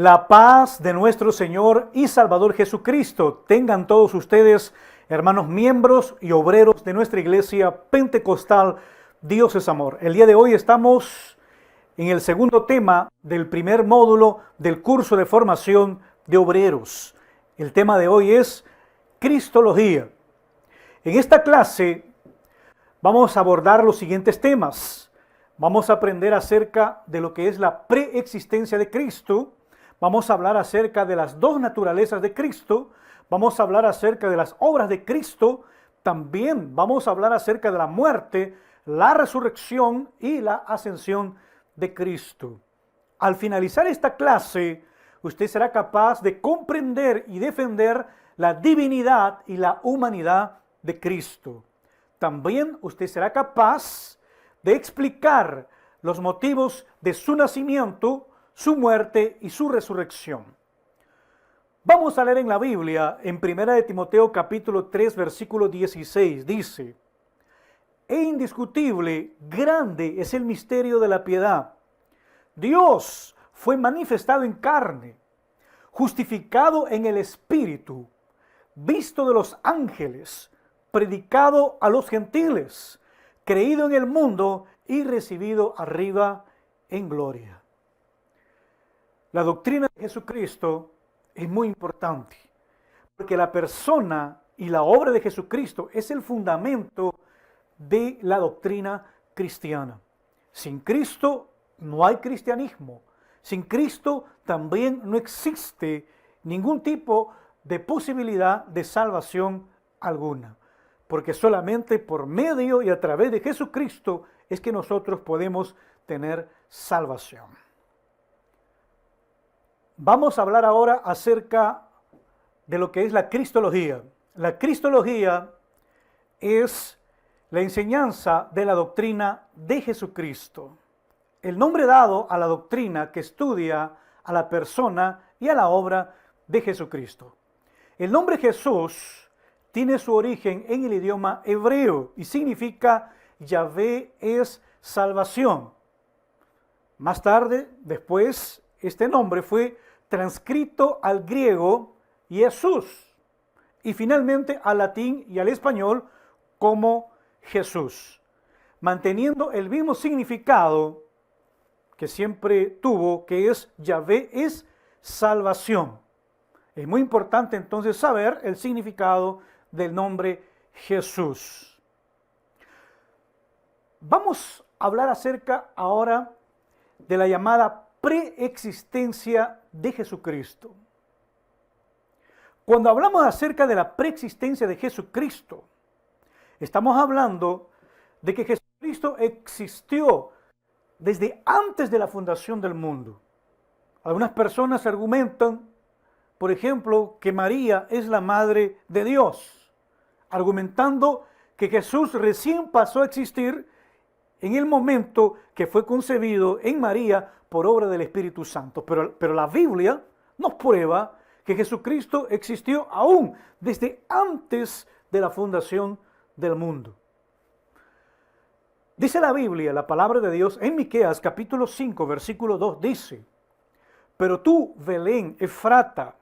La paz de nuestro Señor y Salvador Jesucristo tengan todos ustedes, hermanos miembros y obreros de nuestra iglesia pentecostal. Dios es amor. El día de hoy estamos en el segundo tema del primer módulo del curso de formación de obreros. El tema de hoy es Cristología. En esta clase vamos a abordar los siguientes temas. Vamos a aprender acerca de lo que es la preexistencia de Cristo. Vamos a hablar acerca de las dos naturalezas de Cristo. Vamos a hablar acerca de las obras de Cristo. También vamos a hablar acerca de la muerte, la resurrección y la ascensión de Cristo. Al finalizar esta clase, usted será capaz de comprender y defender la divinidad y la humanidad de Cristo. También usted será capaz de explicar los motivos de su nacimiento, su muerte y su resurrección. Vamos a leer en la Biblia, en 1 de Timoteo capítulo 3, versículo 16, dice: E indiscutible, grande es el misterio de la piedad. Dios fue manifestado en carne, justificado en el Espíritu, visto de los ángeles, predicado a los gentiles, creído en el mundo y recibido arriba en gloria. La doctrina de Jesucristo es muy importante, porque la persona y la obra de Jesucristo es el fundamento de la doctrina cristiana. Sin Cristo no hay cristianismo. Sin Cristo también no existe ningún tipo de posibilidad de salvación alguna, porque solamente por medio y a través de Jesucristo es que nosotros podemos tener salvación. Vamos a hablar ahora acerca de lo que es la Cristología. La Cristología es la enseñanza de la doctrina de Jesucristo. El nombre dado a la doctrina que estudia a la persona y a la obra de Jesucristo. El nombre Jesús tiene su origen en el idioma hebreo y significa Yahvé es salvación. Más tarde, después, este nombre fue transcrito al griego Jesús y finalmente al latín y al español como Jesús, manteniendo el mismo significado que siempre tuvo, que es Yahvé es salvación. Es muy importante entonces saber el significado del nombre Jesús. Vamos a hablar acerca ahora de la llamada preexistencia de Jesucristo. Cuando hablamos acerca de la preexistencia de Jesucristo, estamos hablando de que Jesucristo existió desde antes de la fundación del mundo. Algunas personas argumentan, por ejemplo, que María es la madre de Dios, argumentando que Jesús recién pasó a existir en el momento que fue concebido en María por obra del Espíritu Santo. Pero la Biblia nos prueba que Jesucristo existió aún desde antes de la fundación del mundo. Dice la Biblia, la palabra de Dios, en Miqueas capítulo 5, versículo 2, dice: Pero tú, Belén, Efrata,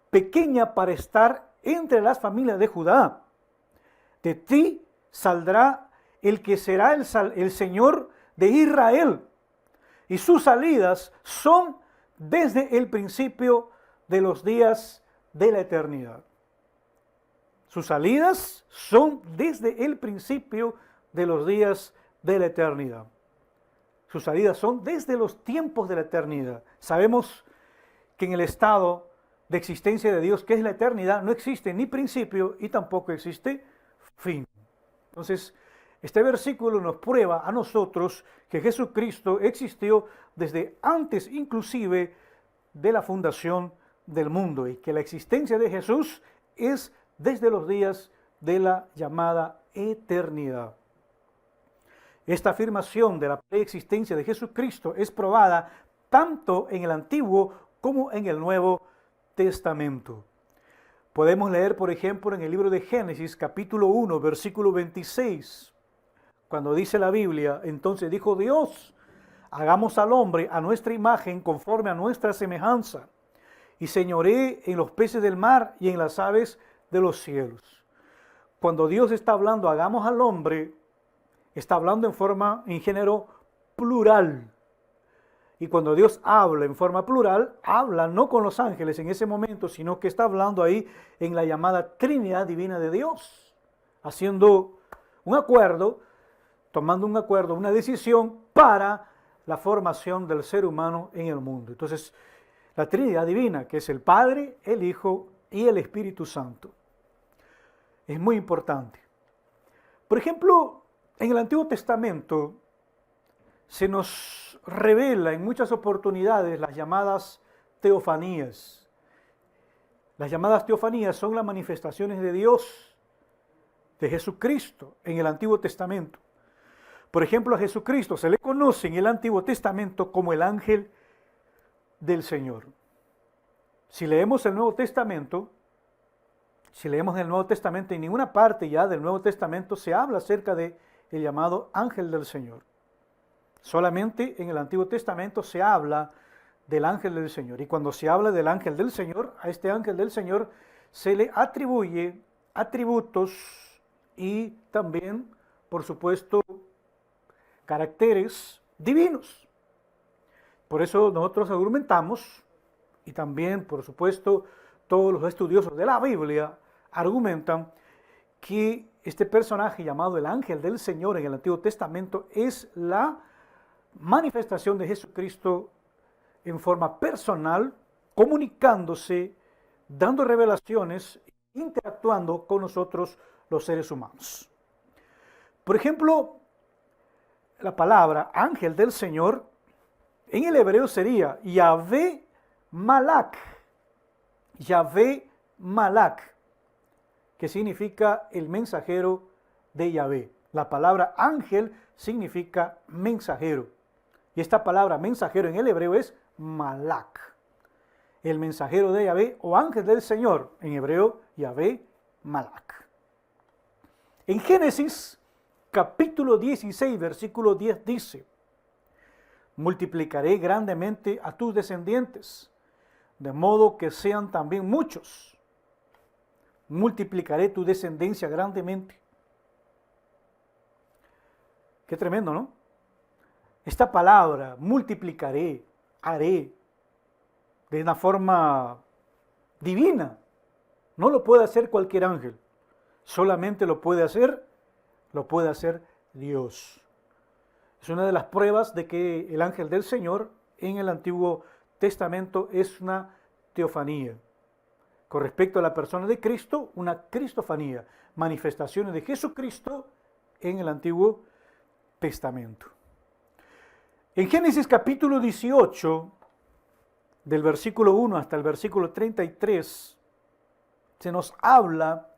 pequeña para estar entre las familias de Judá, de ti saldrá el que será el Señor de Israel, y sus salidas son desde el principio de los días de la eternidad. Sus salidas son desde el principio de los días de la eternidad. Sus salidas son desde los tiempos de la eternidad. Sabemos que en el estado de existencia de Dios, que es la eternidad, no existe ni principio y tampoco existe fin. Entonces, este versículo nos prueba a nosotros que Jesucristo existió desde antes inclusive de la fundación del mundo y que la existencia de Jesús es desde los días de la llamada eternidad. Esta afirmación de la preexistencia de Jesucristo es probada tanto en el Antiguo como en el Nuevo Testamento. Podemos leer, por ejemplo, en el libro de Génesis, capítulo 1, versículo 26, cuando dice la Biblia: Entonces dijo Dios: hagamos al hombre a nuestra imagen conforme a nuestra semejanza, y señoree en los peces del mar y en las aves de los cielos. Cuando Dios está hablando, hagamos al hombre, está hablando en género plural. Y cuando Dios habla en forma plural, habla no con los ángeles en ese momento, sino que está hablando ahí en la llamada Trinidad Divina de Dios, haciendo un acuerdo, tomando un acuerdo, una decisión para la formación del ser humano en el mundo. Entonces, la Trinidad Divina, que es el Padre, el Hijo y el Espíritu Santo, es muy importante. Por ejemplo, en el Antiguo Testamento se nos revela en muchas oportunidades las llamadas teofanías. Las llamadas teofanías son las manifestaciones de Dios, de Jesucristo, en el Antiguo Testamento. Por ejemplo, a Jesucristo se le conoce en el Antiguo Testamento como el ángel del Señor. Si leemos el Nuevo Testamento, en ninguna parte ya del Nuevo Testamento se habla acerca de el llamado ángel del Señor. Solamente en el Antiguo Testamento se habla del ángel del Señor. Y cuando se habla del ángel del Señor, a este ángel del Señor se le atribuye atributos y también, por supuesto, caracteres divinos. Por eso nosotros argumentamos, y también, por supuesto, todos los estudiosos de la Biblia argumentan que este personaje llamado el ángel del Señor en el Antiguo Testamento es la manifestación de Jesucristo en forma personal, comunicándose, dando revelaciones, interactuando con nosotros los seres humanos. Por ejemplo, la palabra ángel del Señor en el hebreo sería Yahvé Malak. Yahvé Malak, que significa el mensajero de Yahvé. La palabra ángel significa mensajero. Y esta palabra mensajero en el hebreo es Malak. El mensajero de Yahvé o ángel del Señor, en hebreo Yahvé Malak. En Génesis capítulo 16, versículo 10 dice: multiplicaré grandemente a tus descendientes, de modo que sean también muchos. Multiplicaré tu descendencia grandemente. Qué tremendo, ¿no? Esta palabra, multiplicaré, haré, de una forma divina. No lo puede hacer cualquier ángel. Solamente lo puede hacer Dios. Es una de las pruebas de que el ángel del Señor en el Antiguo Testamento es una teofanía. Con respecto a la persona de Cristo, una cristofanía, manifestaciones de Jesucristo en el Antiguo Testamento. En Génesis capítulo 18, del versículo 1 hasta el versículo 33, se nos habla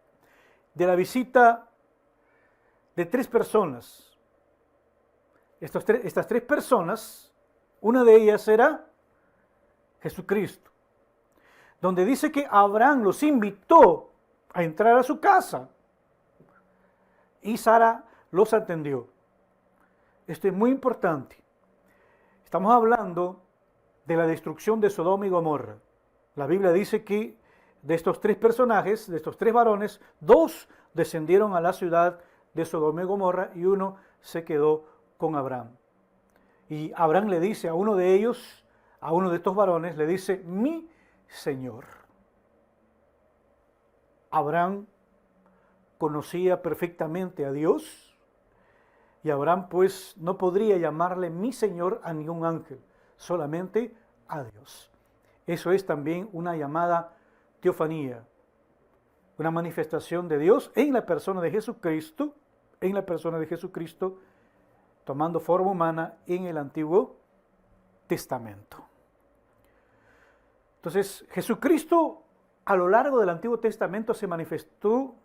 de la visita de tres personas. Estas tres personas, una de ellas era Jesucristo, donde dice que Abraham los invitó a entrar a su casa y Sara los atendió. Esto es muy importante. Estamos hablando de la destrucción de Sodoma y Gomorra. La Biblia dice que de estos tres personajes, de estos tres varones, dos descendieron a la ciudad de Sodoma y Gomorra y uno se quedó con Abraham. Y Abraham le dice a uno de ellos, a uno de estos varones, le dice: mi Señor. Abraham conocía perfectamente a Dios y Abraham pues no podría llamarle mi Señor a ningún ángel, solamente a Dios. Eso es también una llamada teofanía, una manifestación de Dios en la persona de Jesucristo, tomando forma humana en el Antiguo Testamento. Entonces, Jesucristo a lo largo del Antiguo Testamento se manifestó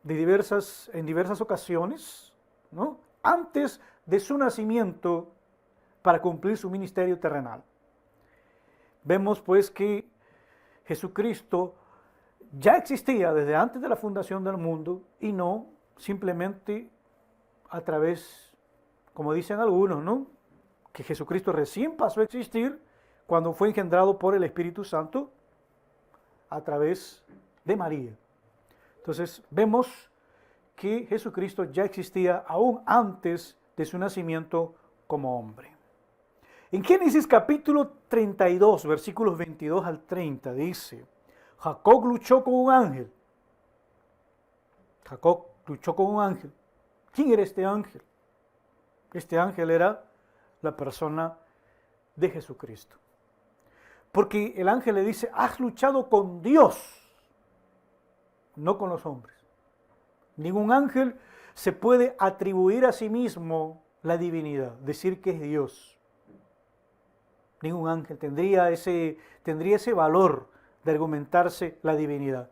en diversas ocasiones, ¿no?, antes de su nacimiento para cumplir su ministerio terrenal. Vemos pues que Jesucristo ya existía desde antes de la fundación del mundo y no simplemente a través, como dicen algunos, ¿no?, que Jesucristo recién pasó a existir cuando fue engendrado por el Espíritu Santo a través de María. Entonces vemos que Jesucristo ya existía aún antes de su nacimiento como hombre. En Génesis capítulo 32, versículos 22 al 30, dice: Jacob luchó con un ángel. Jacob luchó con un ángel. ¿Quién era este ángel? Este ángel era la persona de Jesucristo. Porque el ángel le dice: has luchado con Dios, no con los hombres. Ningún ángel se puede atribuir a sí mismo la divinidad, decir que es Dios. Ningún ángel tendría ese valor de argumentarse la divinidad.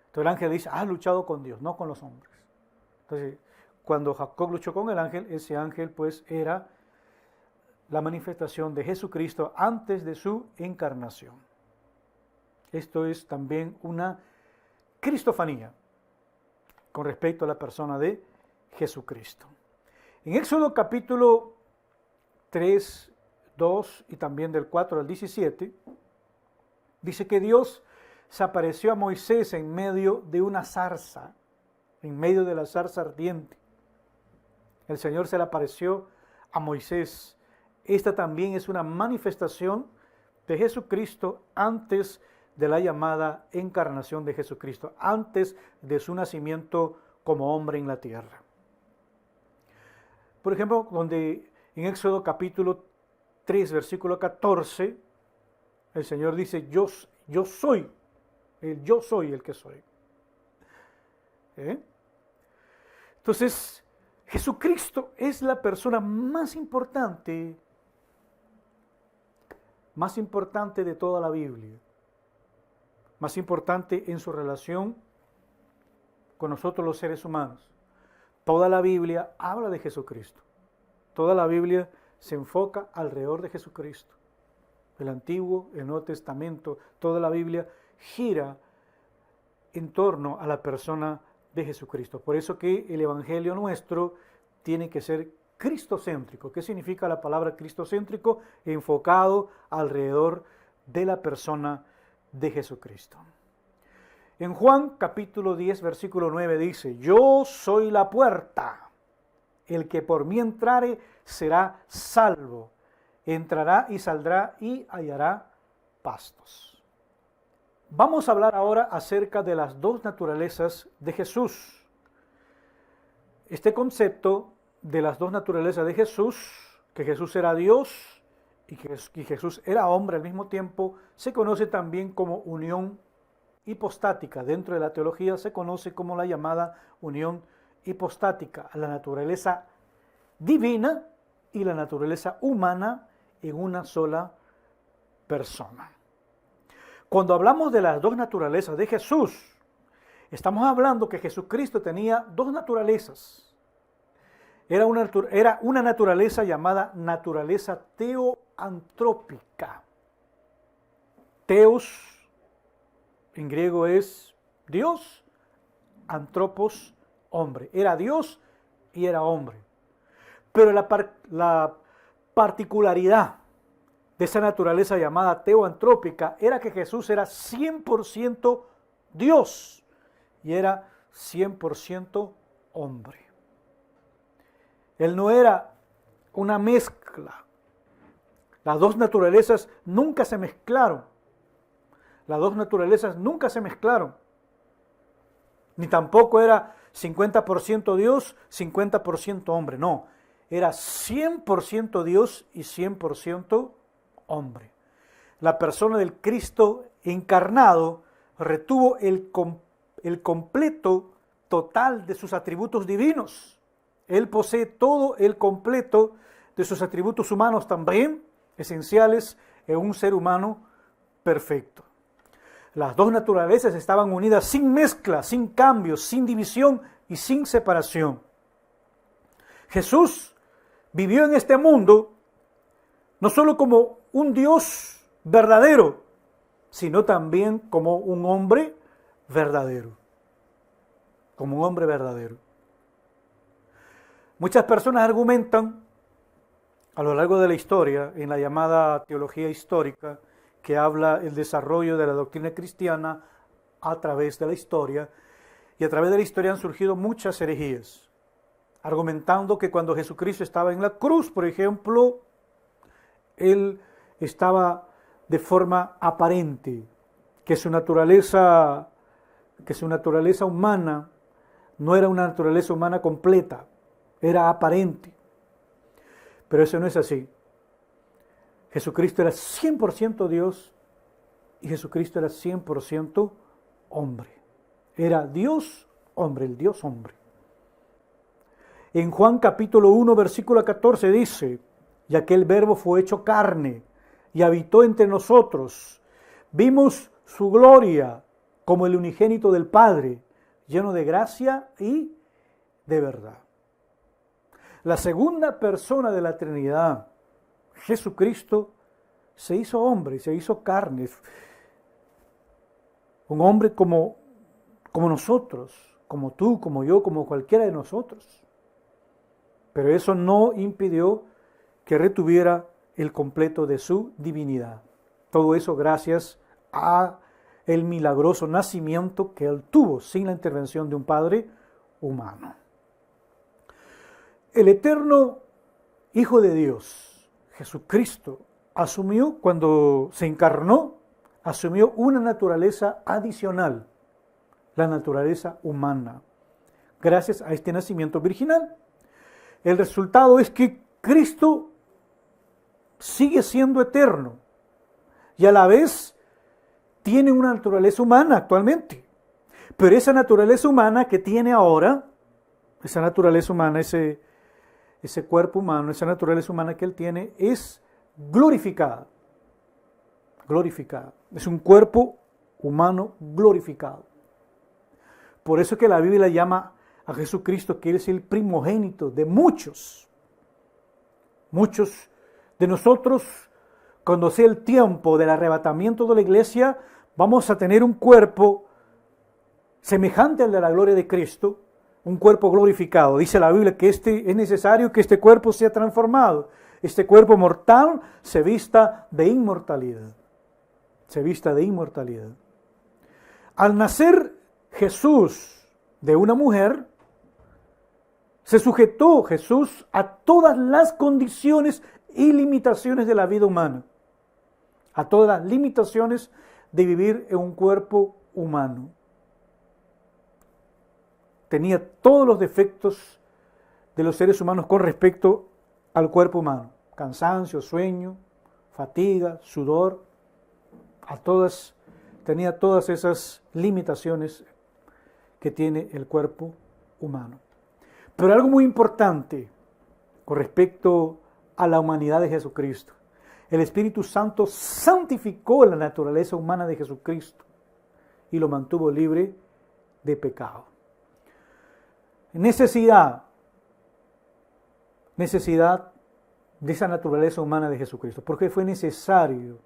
Entonces el ángel dice: has luchado con Dios, no con los hombres. Entonces, cuando Jacob luchó con el ángel, ese ángel pues era la manifestación de Jesucristo antes de su encarnación. Esto es también una cristofanía con respecto a la persona de Jesucristo. En Éxodo capítulo 3, 2 y también del 4 al 17, dice que Dios se apareció a Moisés en medio de una zarza, en medio de la zarza ardiente. El Señor se le apareció a Moisés. Esta también es una manifestación de Jesucristo antes de la llamada encarnación de Jesucristo, antes de su nacimiento como hombre en la tierra. Por ejemplo, donde en Éxodo capítulo 3, versículo 14, el Señor dice: yo soy el que soy. Entonces, Jesucristo es la persona más importante de toda la Biblia, más importante en su relación con nosotros los seres humanos. Toda la Biblia habla de Jesucristo. Toda la Biblia se enfoca alrededor de Jesucristo. El Antiguo, el Nuevo Testamento, toda la Biblia gira en torno a la persona de Jesucristo. Por eso que el Evangelio nuestro tiene que ser cristocéntrico. ¿Qué significa la palabra cristocéntrico? Enfocado alrededor de la persona de Jesucristo. En Juan capítulo 10, versículo 9 dice: yo soy la puerta. El que por mí entrare será salvo. Entrará y saldrá y hallará pastos. Vamos a hablar ahora acerca de las dos naturalezas de Jesús. Este concepto de las dos naturalezas de Jesús, que Jesús era Dios y que Jesús era hombre al mismo tiempo, se conoce también como unión hipostática. Dentro de la teología se conoce como la llamada unión hipostática, la naturaleza divina y la naturaleza humana en una sola persona. Cuando hablamos de las dos naturalezas de Jesús, estamos hablando que Jesucristo tenía dos naturalezas. Era una naturaleza llamada naturaleza teoantrópica. Teos en griego es Dios, antropos, hombre. Era Dios y era hombre. Pero la particularidad de esa naturaleza llamada teoantrópica era que Jesús era 100% Dios y era 100% hombre. Él no era una mezcla. Las dos naturalezas nunca se mezclaron. Las dos naturalezas nunca se mezclaron. Ni tampoco era 50% Dios, 50% hombre. No, era 100% Dios y 100% hombre. La persona del Cristo encarnado retuvo el completo total de sus atributos divinos. Él posee todo el completo de sus atributos humanos también, esenciales en un ser humano perfecto. Las dos naturalezas estaban unidas sin mezcla, sin cambios, sin división y sin separación. Jesús vivió en este mundo no solo como un Dios verdadero, sino también como un hombre verdadero. Como un hombre verdadero. Muchas personas argumentan A lo largo de la historia, en la llamada teología histórica, que habla el desarrollo de la doctrina cristiana a través de la historia, y a través de la historia han surgido muchas herejías, argumentando que cuando Jesucristo estaba en la cruz, por ejemplo, Él estaba de forma aparente, que su naturaleza humana no era una naturaleza humana completa, era aparente. Pero eso no es así. Jesucristo era 100% Dios y Jesucristo era 100% hombre. Era Dios hombre, el Dios hombre. En Juan capítulo 1, versículo 14 dice, y aquel verbo fue hecho carne y habitó entre nosotros. Vimos su gloria como el unigénito del Padre, lleno de gracia y de verdad. La segunda persona de la Trinidad, Jesucristo, se hizo hombre, se hizo carne. Un hombre como nosotros, como tú, como yo, como cualquiera de nosotros. Pero eso no impidió que retuviera el completo de su divinidad. Todo eso gracias a el milagroso nacimiento que él tuvo sin la intervención de un padre humano. El eterno Hijo de Dios, Jesucristo, asumió, cuando se encarnó, asumió una naturaleza adicional, la naturaleza humana, gracias a este nacimiento virginal. El resultado es que Cristo sigue siendo eterno y a la vez tiene una naturaleza humana actualmente. Pero esa naturaleza humana que tiene ahora, esa naturaleza humana, ese cuerpo humano, esa naturaleza humana que él tiene, es glorificada. Glorificada. Es un cuerpo humano glorificado. Por eso es que la Biblia llama a Jesucristo que Él es el primogénito de muchos. Muchos de nosotros, cuando sea el tiempo del arrebatamiento de la iglesia, vamos a tener un cuerpo semejante al de la gloria de Cristo, un cuerpo glorificado. Dice la Biblia que es necesario que este cuerpo sea transformado. Este cuerpo mortal se vista de inmortalidad. Se vista de inmortalidad. Al nacer Jesús de una mujer, se sujetó Jesús a todas las condiciones y limitaciones de la vida humana, a todas las limitaciones de vivir en un cuerpo humano. Tenía todos los defectos de los seres humanos con respecto al cuerpo humano: cansancio, sueño, fatiga, sudor, tenía todas esas limitaciones que tiene el cuerpo humano. Pero algo muy importante con respecto a la humanidad de Jesucristo: el Espíritu Santo santificó la naturaleza humana de Jesucristo y lo mantuvo libre de pecado. Necesidad de esa naturaleza humana de Jesucristo. Porque fue necesario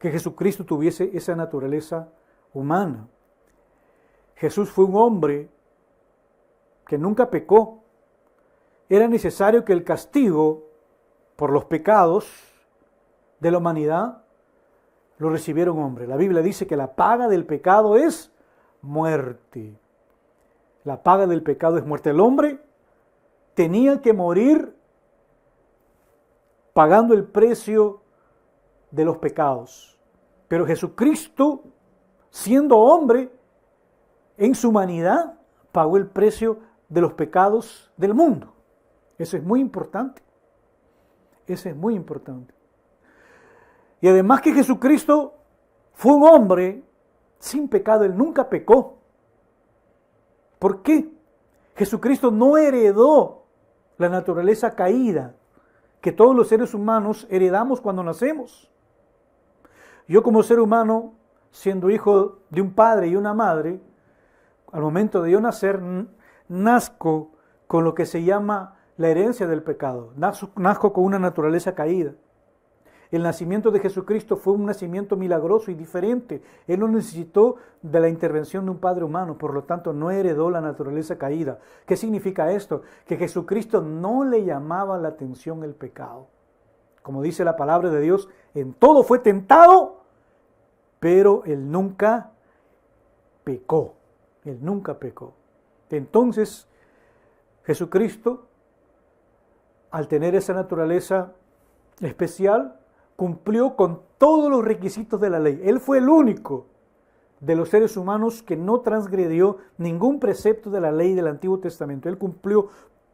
que Jesucristo tuviese esa naturaleza humana. Jesús fue un hombre que nunca pecó. Era necesario que el castigo por los pecados de la humanidad lo recibiera un hombre. La Biblia dice que la paga del pecado es muerte. La paga del pecado es muerte. El hombre tenía que morir pagando el precio de los pecados. Pero Jesucristo, siendo hombre, en su humanidad, pagó el precio de los pecados del mundo. Eso es muy importante. Eso es muy importante. Y además que Jesucristo fue un hombre sin pecado. Él nunca pecó. ¿Por qué? Jesucristo no heredó la naturaleza caída que todos los seres humanos heredamos cuando nacemos. Yo, como ser humano, siendo hijo de un padre y una madre, al momento de yo nacer, nazco con lo que se llama la herencia del pecado. Nazco con una naturaleza caída. El nacimiento de Jesucristo fue un nacimiento milagroso y diferente. Él no necesitó de la intervención de un padre humano, por lo tanto no heredó la naturaleza caída. ¿Qué significa esto? Que Jesucristo no le llamaba la atención el pecado. Como dice la palabra de Dios, en todo fue tentado, pero Él nunca pecó. Él nunca pecó. Entonces, Jesucristo, al tener esa naturaleza especial, cumplió con todos los requisitos de la ley. Él fue el único de los seres humanos que no transgredió ningún precepto de la ley del Antiguo Testamento. Él cumplió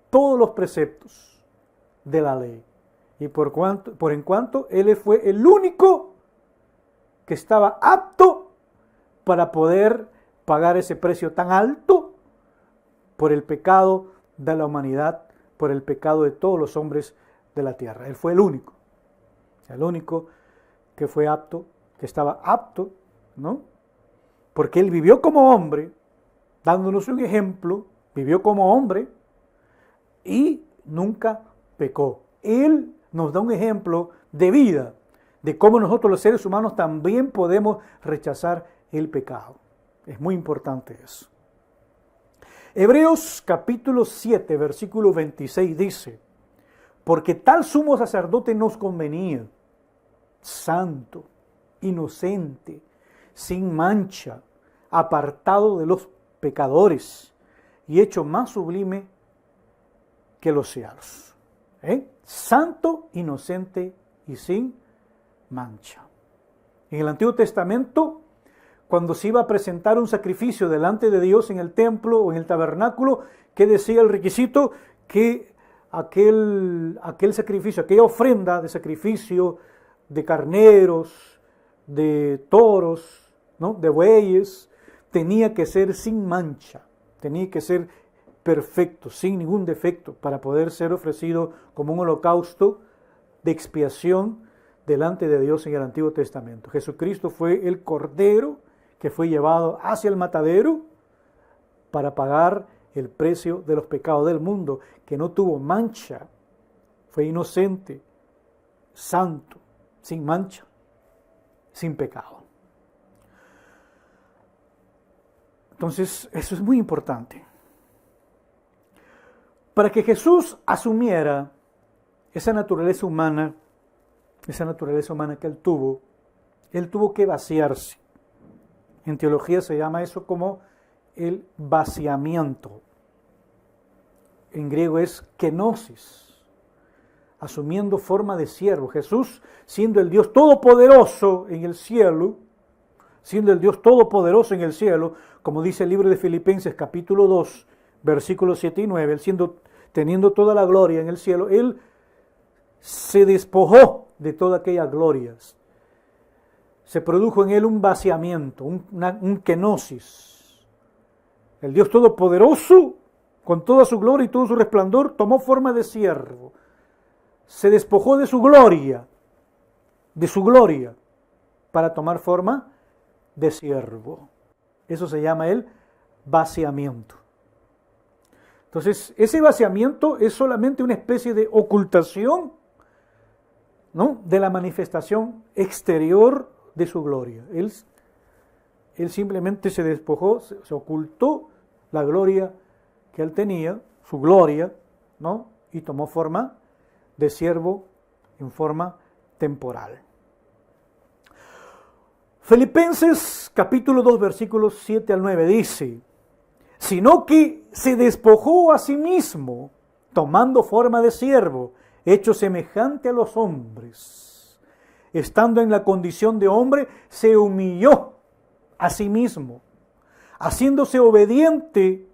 todos los preceptos de la ley. Y por en cuanto Él fue el único que estaba apto para poder pagar ese precio tan alto por el pecado de la humanidad, por el pecado de todos los hombres de la tierra. Él fue el único que fue apto, que estaba apto, ¿no? Porque Él vivió como hombre, dándonos un ejemplo, vivió como hombre y nunca pecó. Él nos da un ejemplo de vida, de cómo nosotros los seres humanos también podemos rechazar el pecado. Es muy importante eso. Hebreos capítulo 7, versículo 26 dice: porque tal sumo sacerdote nos convenía, santo, inocente, sin mancha, apartado de los pecadores y hecho más sublime que los cielos. Santo, inocente y sin mancha. En el Antiguo Testamento, cuando se iba a presentar un sacrificio delante de Dios en el templo o en el tabernáculo, ¿qué decía el requisito? Que aquel sacrificio, aquella ofrenda de sacrificio de carneros, de toros, ¿no?, de bueyes, tenía que ser sin mancha, tenía que ser perfecto, sin ningún defecto, para poder ser ofrecido como un holocausto de expiación delante de Dios en el Antiguo Testamento. Jesucristo fue el Cordero que fue llevado hacia el matadero para pagar el precio de los pecados del mundo, que no tuvo mancha, fue inocente, santo, sin mancha, sin pecado. Entonces, eso es muy importante. Para que Jesús asumiera esa naturaleza humana que Él tuvo que vaciarse. En teología se llama eso como el vaciamiento. En griego es kenosis, asumiendo forma de siervo. Jesús, siendo el Dios todopoderoso en el cielo, como dice el libro de Filipenses capítulo 2, versículos 7 y 9, Él teniendo toda la gloria en el cielo, Él se despojó de todas aquellas glorias. Se produjo en Él un vaciamiento, un kenosis. El Dios todopoderoso, con toda su gloria y todo su resplandor, tomó forma de siervo. Se despojó de su gloria, para tomar forma de siervo. Eso se llama el vaciamiento. Entonces, ese vaciamiento es solamente una especie de ocultación, ¿no?, de la manifestación exterior de su gloria. Él simplemente se despojó, se ocultó la gloria que Él tenía, su gloria, ¿no?, y tomó forma de siervo en forma temporal. Filipenses capítulo 2, versículos 7 al 9 dice: sino que se despojó a sí mismo, tomando forma de siervo, hecho semejante a los hombres. Estando en la condición de hombre, se humilló a sí mismo, haciéndose obediente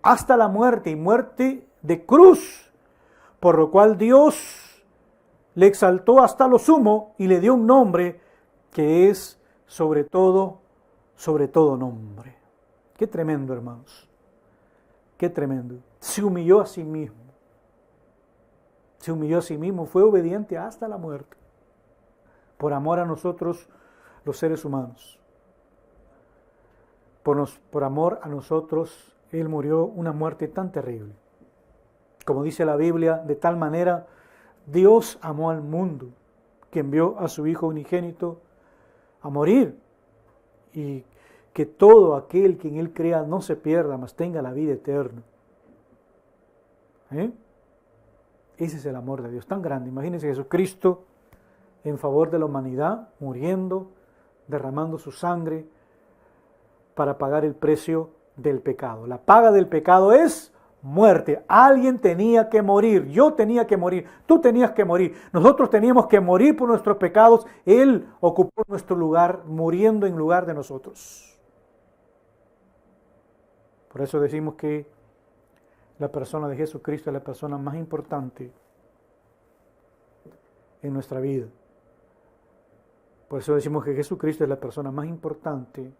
hasta la muerte, y muerte de cruz, por lo cual Dios le exaltó hasta lo sumo y le dio un nombre que es sobre todo nombre. Qué tremendo, hermanos. Qué tremendo. Se humilló a sí mismo. Fue obediente hasta la muerte, por amor a nosotros, los seres humanos. Por amor a nosotros, Él murió una muerte tan terrible. Como dice la Biblia, de tal manera Dios amó al mundo, que envió a su Hijo unigénito a morir, y que todo aquel que en Él crea no se pierda, mas tenga la vida eterna. Ese es el amor de Dios tan grande. Imagínense Jesucristo en favor de la humanidad, muriendo, derramando su sangre para pagar el precio del pecado. La paga del pecado es muerte. Alguien tenía que morir. Yo tenía que morir. Tú tenías que morir. Nosotros teníamos que morir por nuestros pecados. Él ocupó nuestro lugar, muriendo en lugar de nosotros. Por eso decimos que la persona de Jesucristo es la persona más importante en nuestra vida. Por eso decimos que Jesucristo es la persona más importante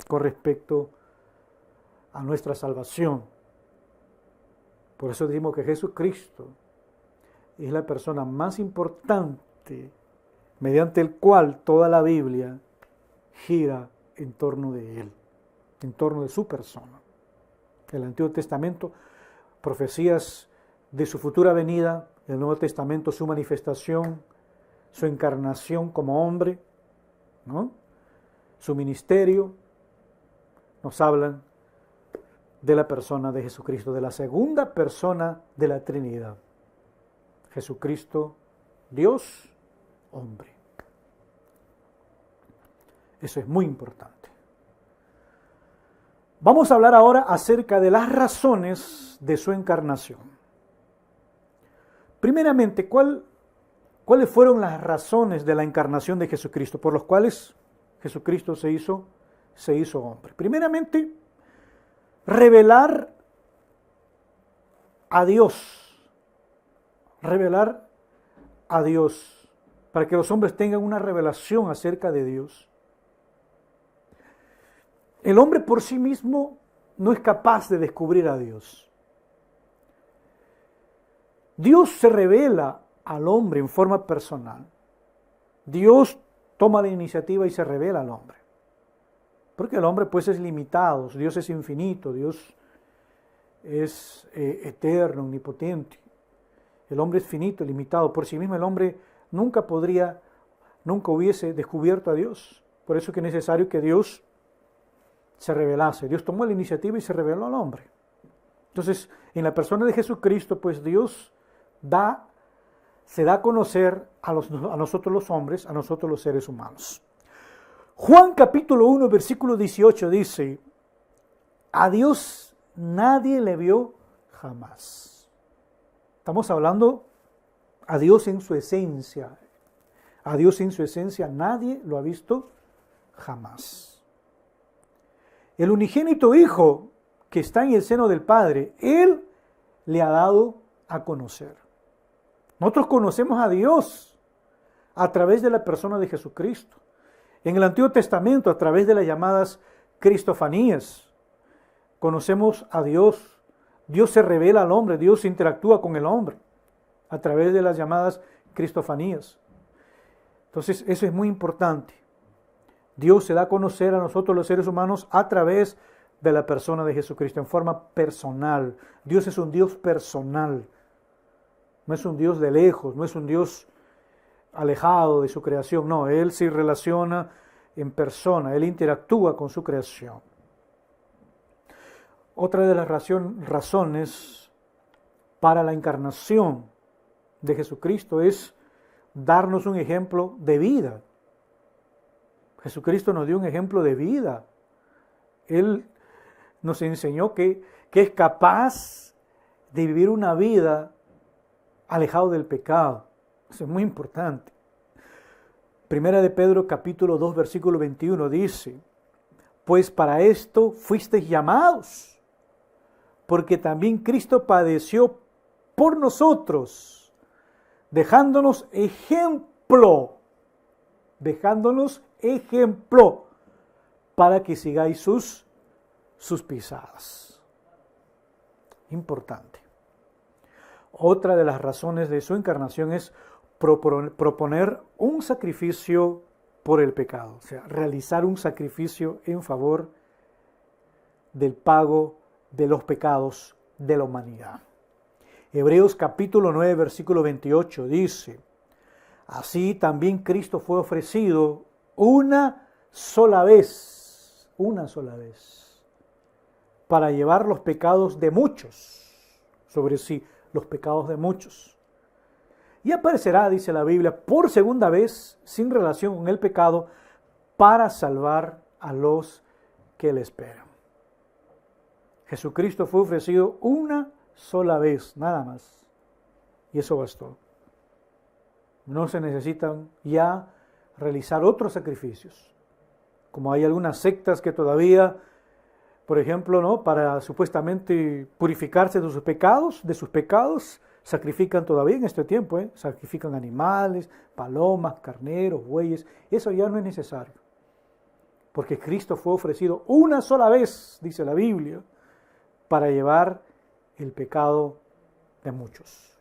con respecto a nuestra salvación. Por eso decimos que Jesucristo es la persona más importante mediante el cual toda la Biblia gira en torno de Él, en torno de su persona. El Antiguo Testamento, profecías de su futura venida; el Nuevo Testamento, su manifestación, su encarnación como hombre, ¿no? Su ministerio, nos hablan de la persona de Jesucristo, de la segunda persona de la Trinidad. Jesucristo, Dios, hombre. Eso es muy importante. Vamos a hablar ahora acerca de las razones de su encarnación. Primeramente, ¿cuáles fueron las razones de la encarnación de Jesucristo, por las cuales Jesucristo se hizo hombre? Primeramente, revelar a Dios, para que los hombres tengan una revelación acerca de Dios. El hombre por sí mismo no es capaz de descubrir a Dios. Dios se revela al hombre en forma personal. Dios toma la iniciativa y se revela al hombre. Porque el hombre pues es limitado, Dios es infinito, Dios es eterno, omnipotente. El hombre es finito, limitado. Por sí mismo el hombre nunca hubiese descubierto a Dios. Por eso que es necesario que Dios se revelase. Dios tomó la iniciativa y se reveló al hombre. Entonces, en la persona de Jesucristo, pues Dios se da a conocer a nosotros los hombres, a nosotros los seres humanos. Juan capítulo 1, versículo 18 dice: a Dios nadie le vio jamás. Estamos hablando a Dios en su esencia. A Dios en su esencia nadie lo ha visto jamás. El unigénito Hijo que está en el seno del Padre, Él le ha dado a conocer. Nosotros conocemos a Dios a través de la persona de Jesucristo. En el Antiguo Testamento, a través de las llamadas cristofanías, conocemos a Dios. Dios se revela al hombre, Dios interactúa con el hombre a través de las llamadas cristofanías. Entonces, eso es muy importante. Dios se da a conocer a nosotros los seres humanos a través de la persona de Jesucristo, en forma personal. Dios es un Dios personal. No es un Dios de lejos, no es un Dios alejado de su creación. No, Él se relaciona en persona, Él interactúa con su creación. Otra de las razones para la encarnación de Jesucristo es darnos un ejemplo de vida. Jesucristo nos dio un ejemplo de vida. Él nos enseñó que es capaz de vivir una vida alejado del pecado. Eso es muy importante. Primera de Pedro capítulo 2 versículo 21 dice: pues para esto fuisteis llamados, porque también Cristo padeció por nosotros, dejándonos ejemplo para que sigáis sus pisadas. Importante. Otra de las razones de su encarnación es proponer un sacrificio por el pecado, o sea, realizar un sacrificio en favor del pago de los pecados de la humanidad. Hebreos capítulo 9, versículo 28 dice: Así también Cristo fue ofrecido una sola vez, para llevar los pecados de muchos sobre sí, los pecados de muchos. Y aparecerá, dice la Biblia, por segunda vez, sin relación con el pecado, para salvar a los que le esperan. Jesucristo fue ofrecido una sola vez, nada más. Y eso bastó. No se necesitan ya realizar otros sacrificios. Como hay algunas sectas que todavía, por ejemplo, ¿no?, para supuestamente purificarse de sus pecados, sacrifican todavía en este tiempo, sacrifican animales, palomas, carneros, bueyes. Eso ya no es necesario. Porque Cristo fue ofrecido una sola vez, dice la Biblia, para llevar el pecado de muchos.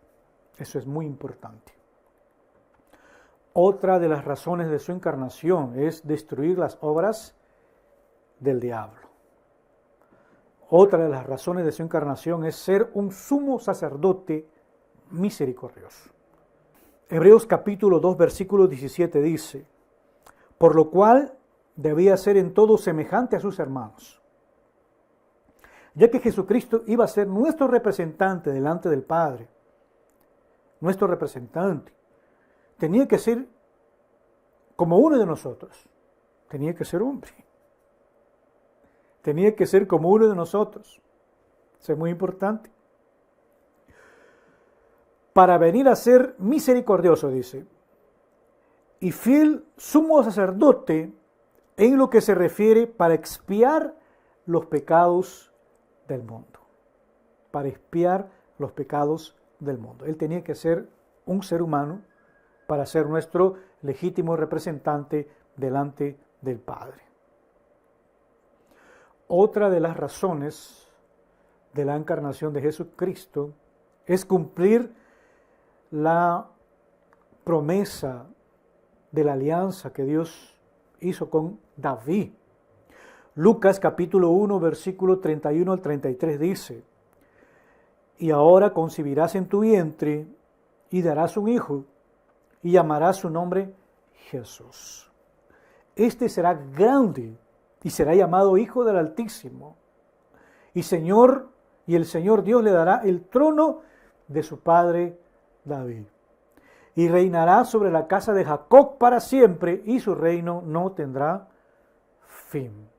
Eso es muy importante. Otra de las razones de su encarnación es destruir las obras del diablo. Otra de las razones de su encarnación es ser un sumo sacerdote misericordioso. Hebreos capítulo 2, versículo 17 dice: por lo cual debía ser en todo semejante a sus hermanos, ya que Jesucristo iba a ser nuestro representante delante del Padre. Nuestro representante tenía que ser como uno de nosotros, tenía que ser hombre, tenía que ser como uno de nosotros. Eso es muy importante. Para venir a ser misericordioso, dice, y fiel sumo sacerdote en lo que se refiere para expiar los pecados del mundo. Para expiar los pecados del mundo. Él tenía que ser un ser humano para ser nuestro legítimo representante delante del Padre. Otra de las razones de la encarnación de Jesucristo es cumplir la promesa de la alianza que Dios hizo con David. Lucas capítulo 1, versículo 31 al 33 dice: y ahora concebirás en tu vientre y darás un hijo, y llamarás su nombre Jesús. Este será grande y será llamado Hijo del Altísimo. Y el Señor Dios le dará el trono de su padre David. Y reinará sobre la casa de Jacob para siempre, y su reino no tendrá fin.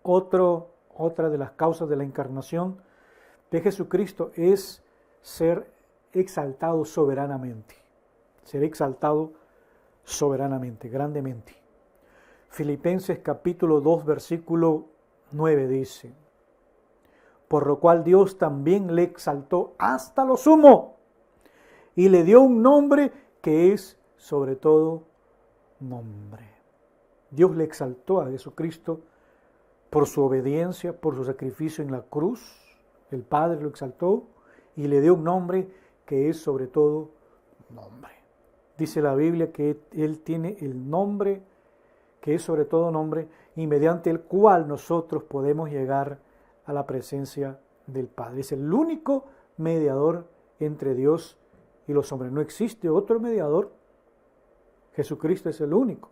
Otra de las causas de la encarnación de Jesucristo es ser exaltado soberanamente. Ser exaltado soberanamente, grandemente. Filipenses capítulo 2, versículo 9 dice: por lo cual Dios también le exaltó hasta lo sumo y le dio un nombre que es sobre todo nombre. Dios le exaltó a Jesucristo por su obediencia, por su sacrificio en la cruz. El Padre lo exaltó y le dio un nombre que es sobre todo nombre. Dice la Biblia que Él tiene el nombre que es sobre todo nombre y mediante el cual nosotros podemos llegar a la presencia del Padre. Es el único mediador entre Dios y los hombres. No existe otro mediador. Jesucristo es el único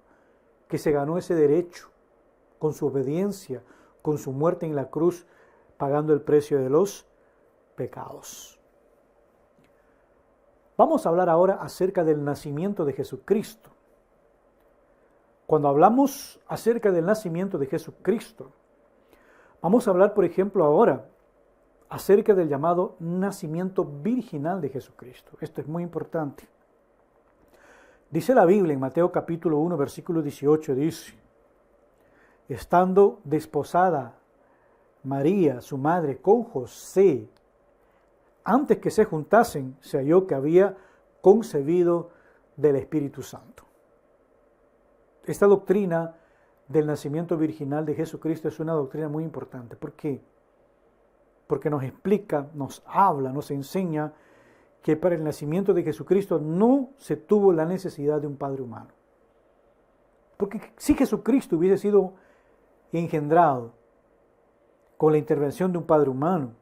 que se ganó ese derecho con su obediencia, con su muerte en la cruz, pagando el precio de los pecados. Vamos a hablar ahora acerca del nacimiento de Jesucristo. Cuando hablamos acerca del nacimiento de Jesucristo, vamos a hablar, por ejemplo, ahora acerca del llamado nacimiento virginal de Jesucristo. Esto es muy importante. Dice la Biblia en Mateo capítulo 1, versículo 18, dice: estando desposada María, su madre, con José, antes que se juntasen, se halló que había concebido del Espíritu Santo. Esta doctrina del nacimiento virginal de Jesucristo es una doctrina muy importante. ¿Por qué? Porque nos explica, nos habla, nos enseña que para el nacimiento de Jesucristo no se tuvo la necesidad de un padre humano. Porque si Jesucristo hubiese sido engendrado con la intervención de un padre humano,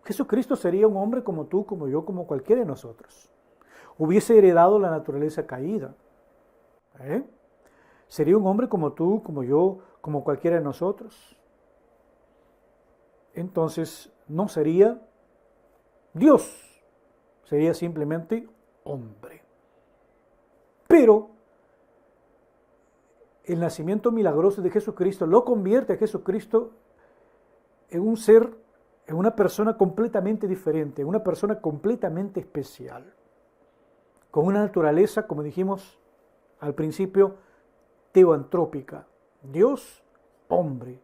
Jesucristo sería un hombre como tú, como yo, como cualquiera de nosotros. hubiese heredado la naturaleza caída. Sería un hombre como tú, como yo, como cualquiera de nosotros. Entonces no sería Dios, sería simplemente hombre. Pero el nacimiento milagroso de Jesucristo lo convierte a Jesucristo en un ser, en una persona completamente diferente, en una persona completamente especial, con una naturaleza, como dijimos al principio, teoantrópica, Dios, hombre,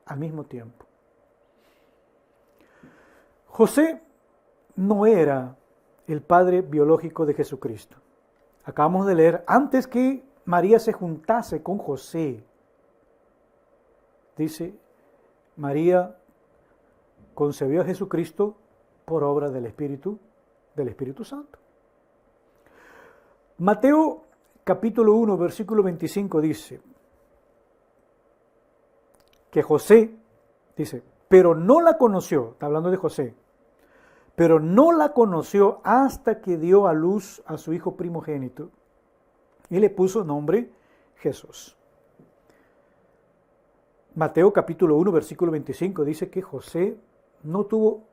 al mismo tiempo. José no era el padre biológico de Jesucristo. Acabamos de leer, antes que María se juntase con José, dice, María concebió a Jesucristo por obra del Espíritu Santo. Mateo capítulo 1, versículo 25 dice que José, dice, pero no la conoció, está hablando de José, pero no la conoció hasta que dio a luz a su hijo primogénito y le puso nombre Jesús. Mateo capítulo 1, versículo 25 dice que José no tuvo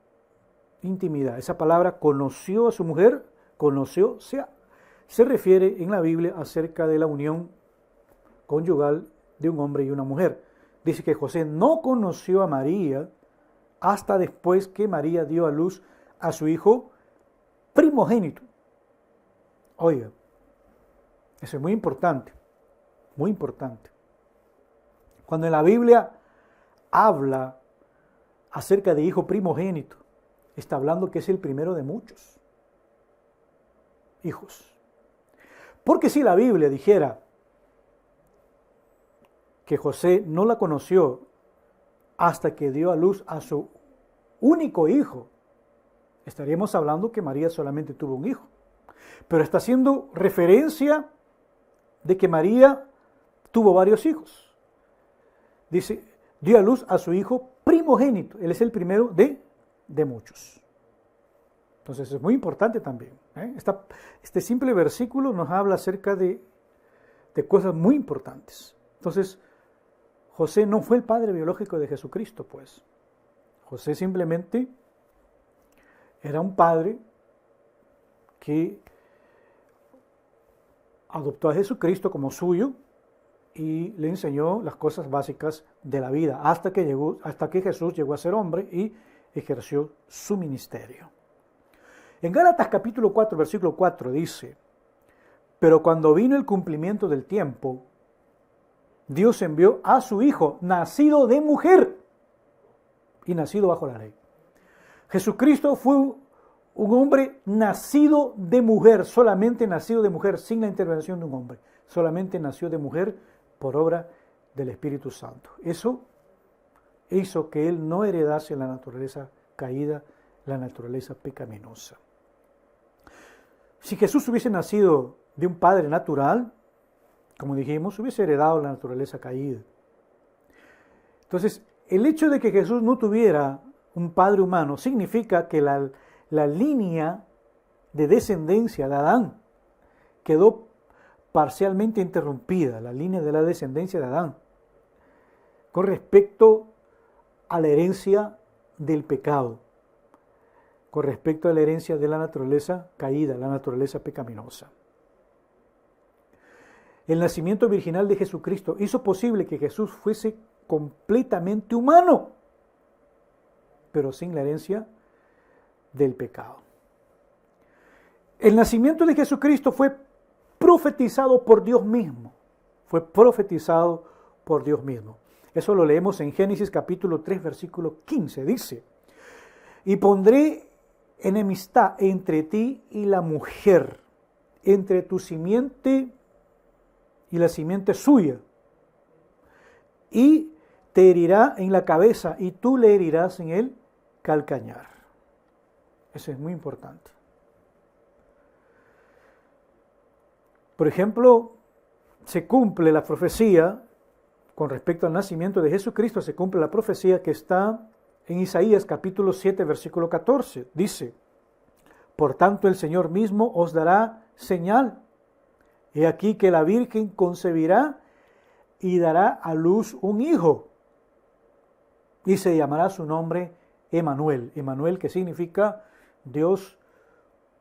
intimidad. Esa palabra conoció a su mujer, conoció, se refiere en la Biblia acerca de la unión conyugal de un hombre y una mujer. Dice que José no conoció a María hasta después que María dio a luz a su hijo primogénito. Oiga, eso es muy importante, muy importante. Cuando en la Biblia habla acerca de hijo primogénito, está hablando que es el primero de muchos hijos. Porque si la Biblia dijera que José no la conoció hasta que dio a luz a su único hijo, estaríamos hablando que María solamente tuvo un hijo. Pero está haciendo referencia de que María tuvo varios hijos. Dice, dio a luz a su hijo primogénito. Él es el primero de muchos. Entonces es muy importante también. Este simple versículo nos habla acerca de cosas muy importantes. Entonces, José no fue el padre biológico de Jesucristo, pues. José simplemente era un padre que adoptó a Jesucristo como suyo y le enseñó las cosas básicas de la vida hasta que Jesús llegó a ser hombre y ejerció su ministerio. En Gálatas capítulo 4, versículo 4 dice, pero cuando vino el cumplimiento del tiempo, Dios envió a su Hijo, nacido de mujer y nacido bajo la ley. Jesucristo fue un hombre nacido de mujer, solamente nacido de mujer, sin la intervención de un hombre. Solamente nació de mujer por obra del Espíritu Santo. Eso hizo que él no heredase la naturaleza caída, la naturaleza pecaminosa. Si Jesús hubiese nacido de un padre natural, como dijimos, hubiese heredado la naturaleza caída. Entonces, el hecho de que Jesús no tuviera un padre humano significa que la línea de descendencia de Adán quedó parcialmente interrumpida, la línea de la descendencia de Adán, con respecto a la herencia del pecado, con respecto a la herencia de la naturaleza caída, la naturaleza pecaminosa. El nacimiento virginal de Jesucristo hizo posible que Jesús fuese completamente humano, pero sin la herencia del pecado. El nacimiento de Jesucristo fue profetizado por Dios mismo. Fue profetizado por Dios mismo. Eso lo leemos en Génesis capítulo 3, versículo 15. Dice, y pondré enemistad entre ti y la mujer, entre tu simiente y la simiente suya, y te herirá en la cabeza y tú le herirás en el calcañar. Eso es muy importante. Por ejemplo, se cumple la profecía con respecto al nacimiento de Jesucristo, se cumple la profecía que está en Isaías capítulo 7, versículo 14. Dice, Por tanto, el Señor mismo os dará señal. He aquí que la Virgen concebirá y dará a luz un hijo, y se llamará su nombre Emmanuel. Emmanuel, que significa Dios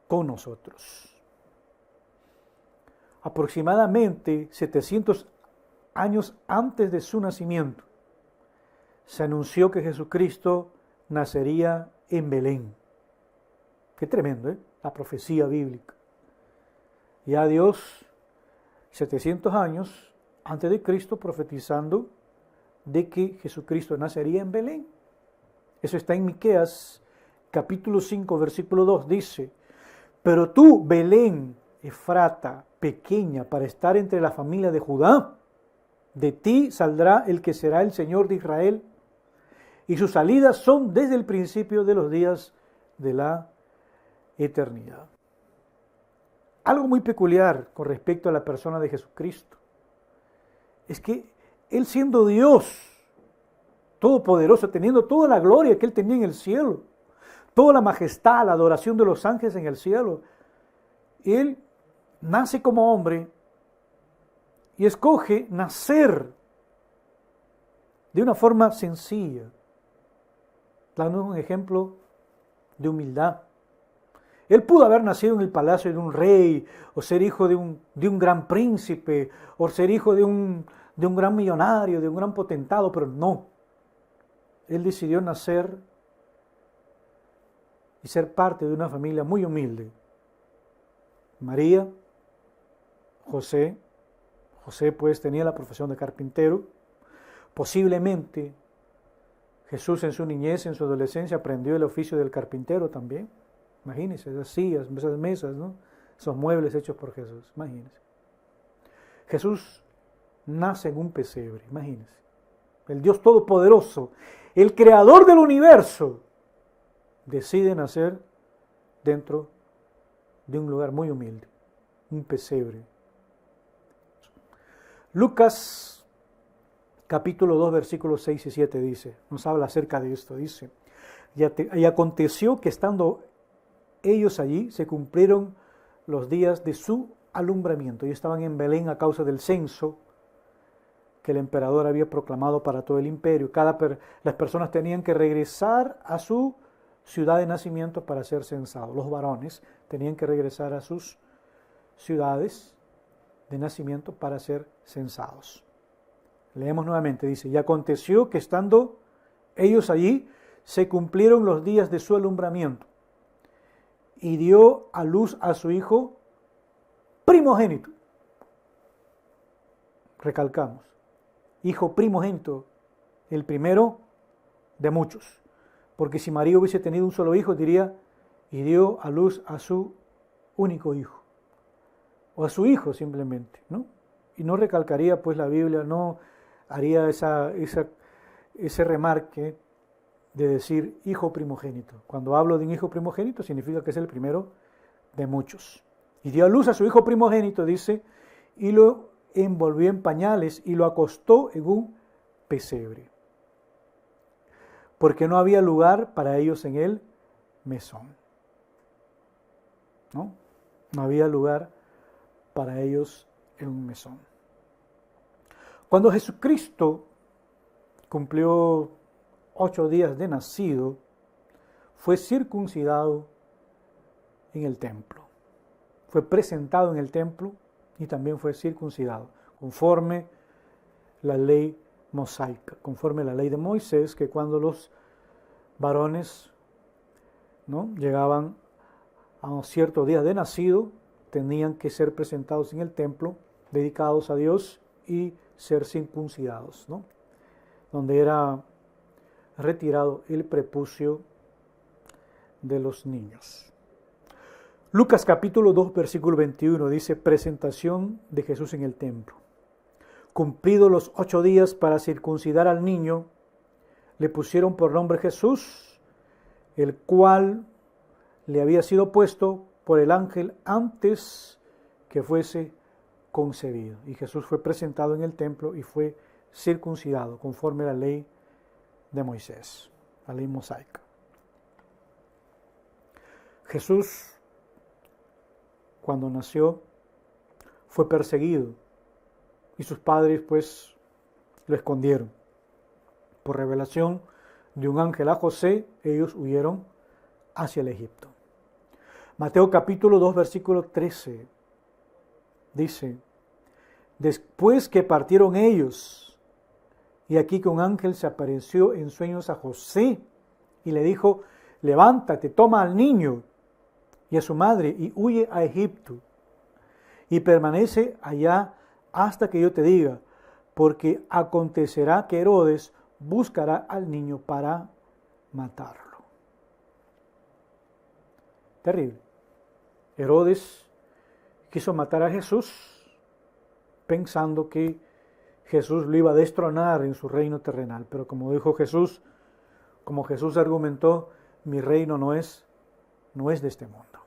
con nosotros. Aproximadamente 700 años antes de su nacimiento, se anunció que Jesucristo nacería en Belén. Qué tremendo, ¿eh? La profecía bíblica. Ya Dios, 700 años antes de Cristo, profetizando de que Jesucristo nacería en Belén. Eso está en Miqueas, capítulo 5, versículo 2, dice: pero tú, Belén, Efrata, pequeña para estar entre la familia de Judá, de ti saldrá el que será el Señor de Israel, y sus salidas son desde el principio de los días de la eternidad. Algo muy peculiar con respecto a la persona de Jesucristo es que Él, siendo Dios todopoderoso, teniendo toda la gloria que Él tenía en el cielo, toda la majestad, la adoración de los ángeles en el cielo, Él nace como hombre y escoge nacer de una forma sencilla, dando un ejemplo de humildad. Él pudo haber nacido en el palacio de un rey, o ser hijo de un gran príncipe, o ser hijo de un gran millonario, de un gran potentado, pero no. Él decidió nacer y ser parte de una familia muy humilde. María, José pues tenía la profesión de carpintero. Posiblemente Jesús en su niñez, en su adolescencia, aprendió el oficio del carpintero también. Imagínense, esas sillas, esas mesas, ¿no? Esos muebles hechos por Jesús, imagínense. Jesús nace en un pesebre, imagínense. El Dios Todopoderoso, el Creador del universo, decide nacer dentro de un lugar muy humilde, un pesebre. Lucas capítulo 2, versículos 6 y 7 dice, nos habla acerca de esto, dice: y aconteció que estando ellos allí, se cumplieron los días de su alumbramiento. Y estaban en Belén a causa del censo que el emperador había proclamado para todo el imperio. Las personas tenían que regresar a su ciudad de nacimiento para ser censados. Los varones tenían que regresar a sus ciudades de nacimiento para ser censados. Leemos nuevamente, dice: y aconteció que estando ellos allí, se cumplieron los días de su alumbramiento, y dio a luz a su hijo primogénito. Recalcamos, hijo primogénito, el primero de muchos. Porque si María hubiese tenido un solo hijo, diría: y dio a luz a su único hijo, o a su hijo simplemente, ¿no? Y no recalcaría, pues la Biblia no haría ese remarque de decir hijo primogénito. Cuando hablo de un hijo primogénito, significa que es el primero de muchos. Y dio a luz a su hijo primogénito, dice, y lo envolvió en pañales y lo acostó en un pesebre, porque no había lugar para ellos en el mesón. No había lugar para ellos en un mesón. Cuando Jesucristo cumplió 8 días de nacido, fue circuncidado en el templo. Fue presentado en el templo y también fue circuncidado, conforme la ley mosaica, conforme la ley de Moisés, que cuando los varones, ¿no?, llegaban a un cierto día de nacido, tenían que ser presentados en el templo, dedicados a Dios, y ser circuncidados, ¿no?, donde era retirado el prepucio de los niños. Lucas capítulo 2, versículo 21 dice: presentación de Jesús en el templo. Cumplidos los 8 días para circuncidar al niño, le pusieron por nombre Jesús, el cual le había sido puesto por el ángel antes que fuese concebido. Y Jesús fue presentado en el templo y fue circuncidado conforme a la ley de Moisés, la ley mosaica. Jesús cuando nació, fue perseguido y sus padres pues lo escondieron. Por revelación de un ángel a José, ellos huyeron hacia el Egipto. Mateo capítulo 2, versículo 13, dice: después que partieron ellos, y aquí que un ángel se apareció en sueños a José y le dijo: levántate, toma al niño y a su madre y huye a Egipto y permanece allá hasta que yo te diga, porque acontecerá que Herodes buscará al niño para matarlo. Terrible. Herodes quiso matar a Jesús pensando que Jesús lo iba a destronar en su reino terrenal, pero como dijo Jesús, como Jesús argumentó, mi reino no es de este mundo.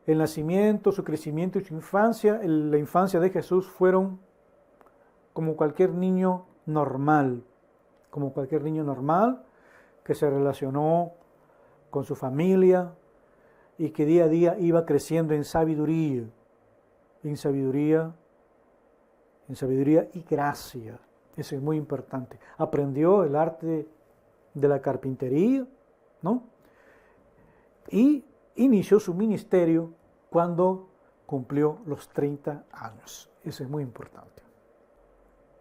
El nacimiento, su crecimiento y su infancia, la infancia de Jesús fueron como cualquier niño normal, que se relacionó con su familia y que día a día iba creciendo en sabiduría y gracia. Eso es muy importante. Aprendió el arte de la carpintería, ¿no? Y inició su ministerio cuando cumplió los 30 años. Eso es muy importante.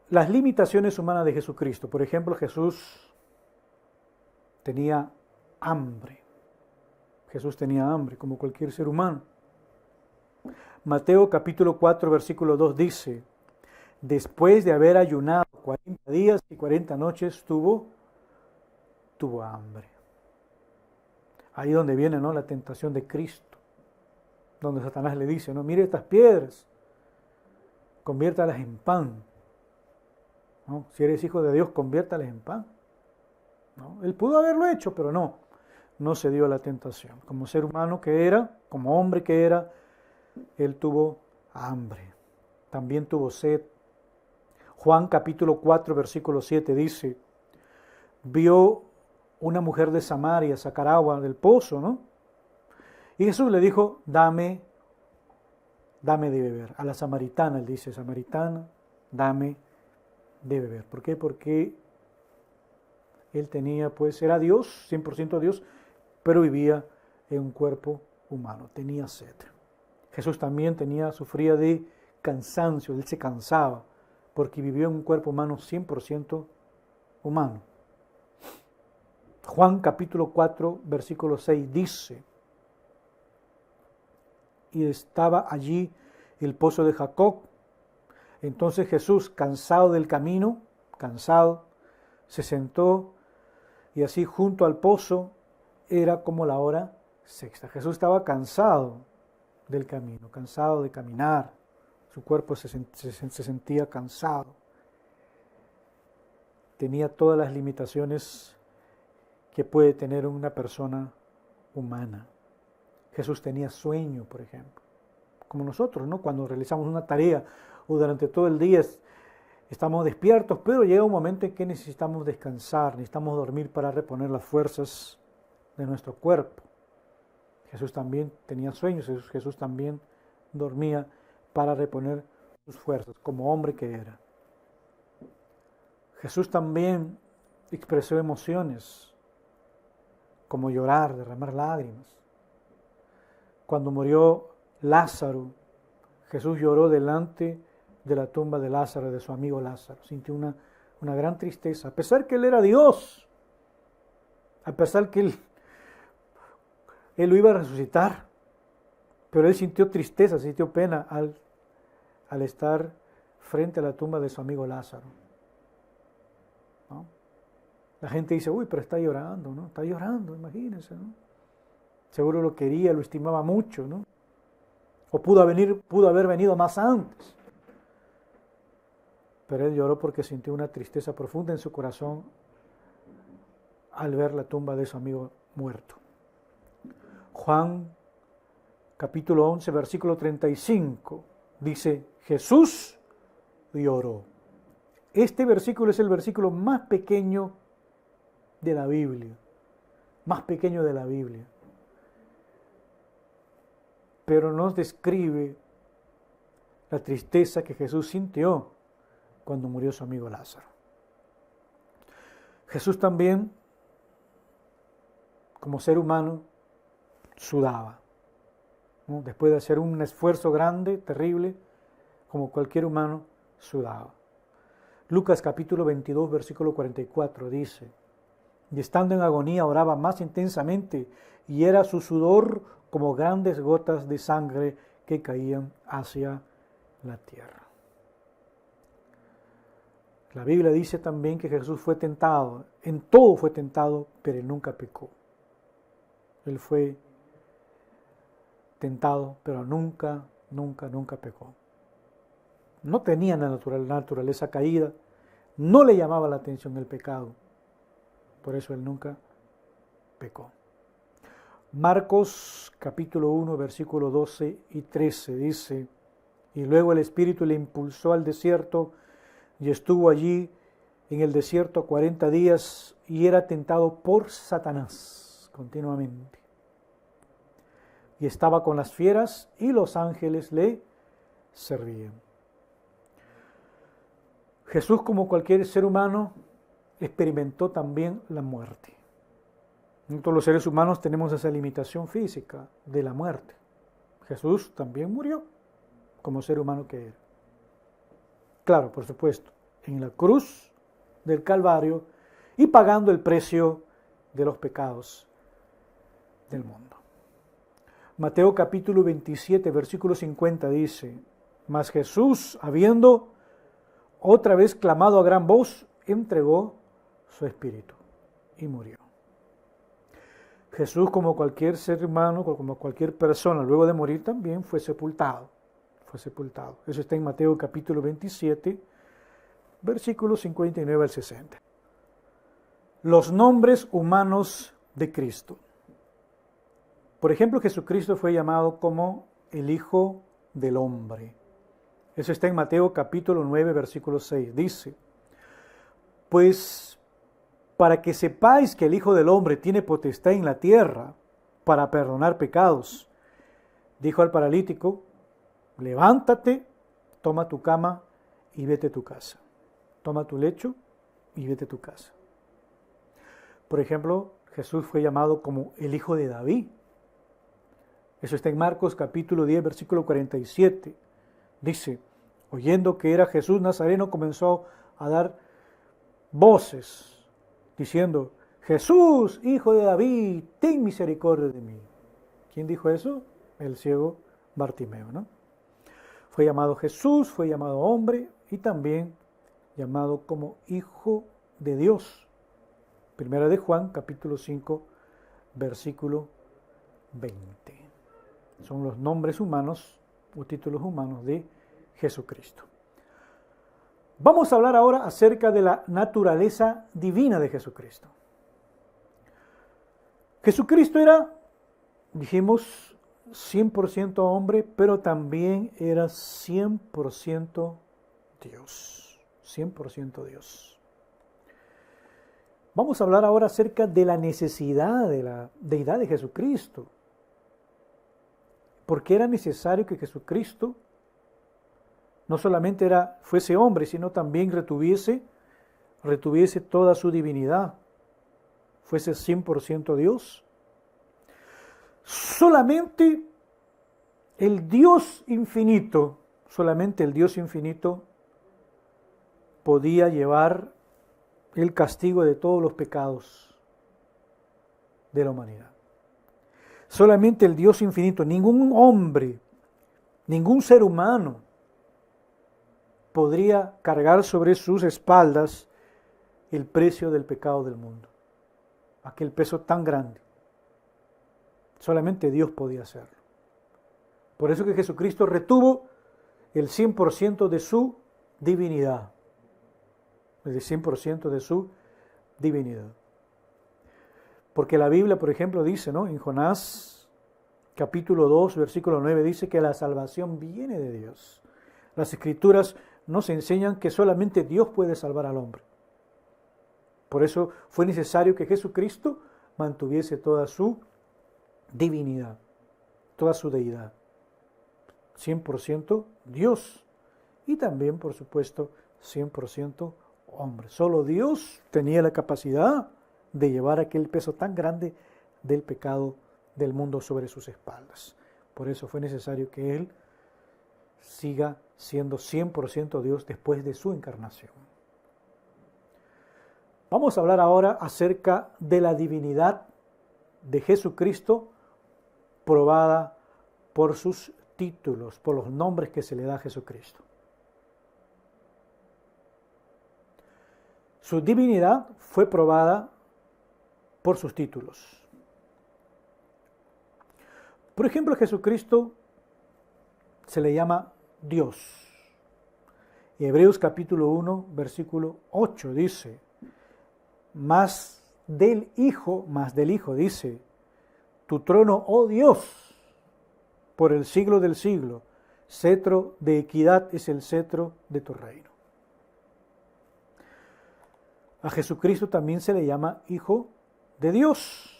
Las limitaciones humanas de Jesucristo. Por ejemplo, Jesús tenía hambre. Jesús tenía hambre, como cualquier ser humano. Mateo capítulo 4, versículo 2 dice: después de haber ayunado 40 días y 40 noches, tuvo hambre. Ahí donde viene, ¿no?, la tentación de Cristo, donde Satanás le dice, ¿no?, mire estas piedras, conviértalas en pan. ¿No? Si eres hijo de Dios, conviértalas en pan. ¿No? Él pudo haberlo hecho, pero no se dio a la tentación. Como ser humano que era, como hombre que era, él tuvo hambre. También tuvo sed. Juan capítulo 4, versículo 7 dice: vio una mujer de Samaria sacar agua del pozo, ¿no? Y Jesús le dijo: dame de beber. A la samaritana, él dice: samaritana, dame de beber. ¿Por qué? Porque él tenía, pues, era Dios, 100% Dios, pero vivía en un cuerpo humano, tenía sed. Jesús también sufría de cansancio, él se cansaba, porque vivió en un cuerpo humano 100% humano. Juan capítulo 4, versículo 6 dice: y estaba allí el pozo de Jacob. Entonces Jesús, cansado del camino, se sentó, y así junto al pozo era como la hora sexta. Jesús estaba cansado del camino, cansado de caminar, su cuerpo se sentía cansado. Tenía todas las limitaciones que puede tener una persona humana. Jesús tenía sueño, por ejemplo, como nosotros, ¿no? Cuando realizamos una tarea o durante todo el día estamos despiertos, pero llega un momento en que necesitamos descansar, necesitamos dormir para reponer las fuerzas de nuestro cuerpo. Jesús también tenía sueños, Jesús también dormía para reponer sus fuerzas, como hombre que era. Jesús también expresó emociones, como llorar, derramar lágrimas. Cuando murió Lázaro, Jesús lloró delante de la tumba de Lázaro, de su amigo Lázaro. Sintió una gran tristeza, a pesar que él era Dios, a pesar que él lo iba a resucitar, pero él sintió tristeza, sintió pena al estar frente a la tumba de su amigo Lázaro. ¿No? La gente dice: uy, pero está llorando, ¿no? Está llorando, imagínense, ¿no? Seguro lo quería, lo estimaba mucho, ¿no? O pudo haber venido más antes. Pero él lloró porque sintió una tristeza profunda en su corazón al ver la tumba de su amigo muerto. Juan capítulo 11, versículo 35 dice: Jesús lloró. Este versículo es el versículo más pequeño de la Biblia. Más pequeño de la Biblia. pero nos describe la tristeza que Jesús sintió cuando murió su amigo Lázaro. Jesús también, como ser humano, sudaba, ¿no? Después de hacer un esfuerzo grande, terrible, como cualquier humano, sudaba. Lucas capítulo 22, versículo 44 dice: y estando en agonía oraba más intensamente, y era su sudor como grandes gotas de sangre que caían hacia la tierra. La Biblia dice también que Jesús fue tentado, en todo fue tentado, pero él nunca pecó. Él fue tentado, pero nunca pecó. No tenía la naturaleza caída, no le llamaba la atención el pecado, por eso él nunca pecó. Marcos capítulo 1, versículos 12 y 13 dice: y luego el Espíritu le impulsó al desierto, y estuvo allí en el desierto 40 días, y era tentado por Satanás continuamente. Y estaba con las fieras, y los ángeles le servían. Jesús, como cualquier ser humano, experimentó también la muerte. Todos los seres humanos tenemos esa limitación física de la muerte. Jesús también murió como ser humano que era. Claro, por supuesto, en la cruz del Calvario y pagando el precio de los pecados del mundo. Mateo capítulo 27, versículo 50 dice: mas Jesús, habiendo otra vez clamado a gran voz, entregó su espíritu y murió. Jesús, como cualquier ser humano, como cualquier persona, luego de morir también fue sepultado. Eso está en Mateo capítulo 27, versículos 59 al 60. Los nombres humanos de Cristo. Por ejemplo, Jesucristo fue llamado como el Hijo del Hombre. Eso está en Mateo capítulo 9, versículo 6. Dice: pues para que sepáis que el Hijo del Hombre tiene potestad en la tierra para perdonar pecados, dijo al paralítico: levántate, toma tu cama y vete a tu casa. Toma tu lecho y vete a tu casa. Por ejemplo, Jesús fue llamado como el Hijo de David. Eso está en Marcos capítulo 10, versículo 47. Dice: oyendo que era Jesús Nazareno, comenzó a dar voces, diciendo: Jesús, Hijo de David, ten misericordia de mí. ¿Quién dijo eso? El ciego Bartimeo, ¿no? Fue llamado Jesús, fue llamado hombre y también llamado como Hijo de Dios. Primera de Juan, capítulo 5, versículo 20. Son los nombres humanos o títulos humanos de Jesucristo. Vamos a hablar ahora acerca de la naturaleza divina de Jesucristo. Jesucristo era, dijimos, 100% hombre, pero también era 100% Dios. 100% Dios. Vamos a hablar ahora acerca de la necesidad de la deidad de Jesucristo. Porque era necesario que Jesucristo no solamente fuese hombre, sino también retuviese toda su divinidad, fuese 100% Dios. Solamente el Dios infinito podía llevar el castigo de todos los pecados de la humanidad. Solamente el Dios infinito, ningún hombre, ningún ser humano podría cargar sobre sus espaldas el precio del pecado del mundo. Aquel peso tan grande. Solamente Dios podía hacerlo. Por eso que Jesucristo retuvo el 100% de su divinidad. El 100% de su divinidad. Porque la Biblia, por ejemplo, dice, ¿no? En Jonás, capítulo 2, versículo 9, dice que la salvación viene de Dios. Las Escrituras nos enseñan que solamente Dios puede salvar al hombre. Por eso fue necesario que Jesucristo mantuviese toda su divinidad, toda su deidad. 100% Dios y también, por supuesto, 100% hombre. Solo Dios tenía la capacidad de llevar aquel peso tan grande del pecado del mundo sobre sus espaldas. Por eso fue necesario que Él siga siendo 100% Dios después de su encarnación. Vamos a hablar ahora acerca de la divinidad de Jesucristo probada por sus títulos, por los nombres que se le da a Jesucristo. Su divinidad fue probada por sus títulos. Por ejemplo, a Jesucristo se le llama Dios. Y Hebreos capítulo 1, versículo 8 dice, más del Hijo dice, tu trono, oh Dios, por el siglo del siglo, cetro de equidad es el cetro de tu reino. A Jesucristo también se le llama Hijo de Dios.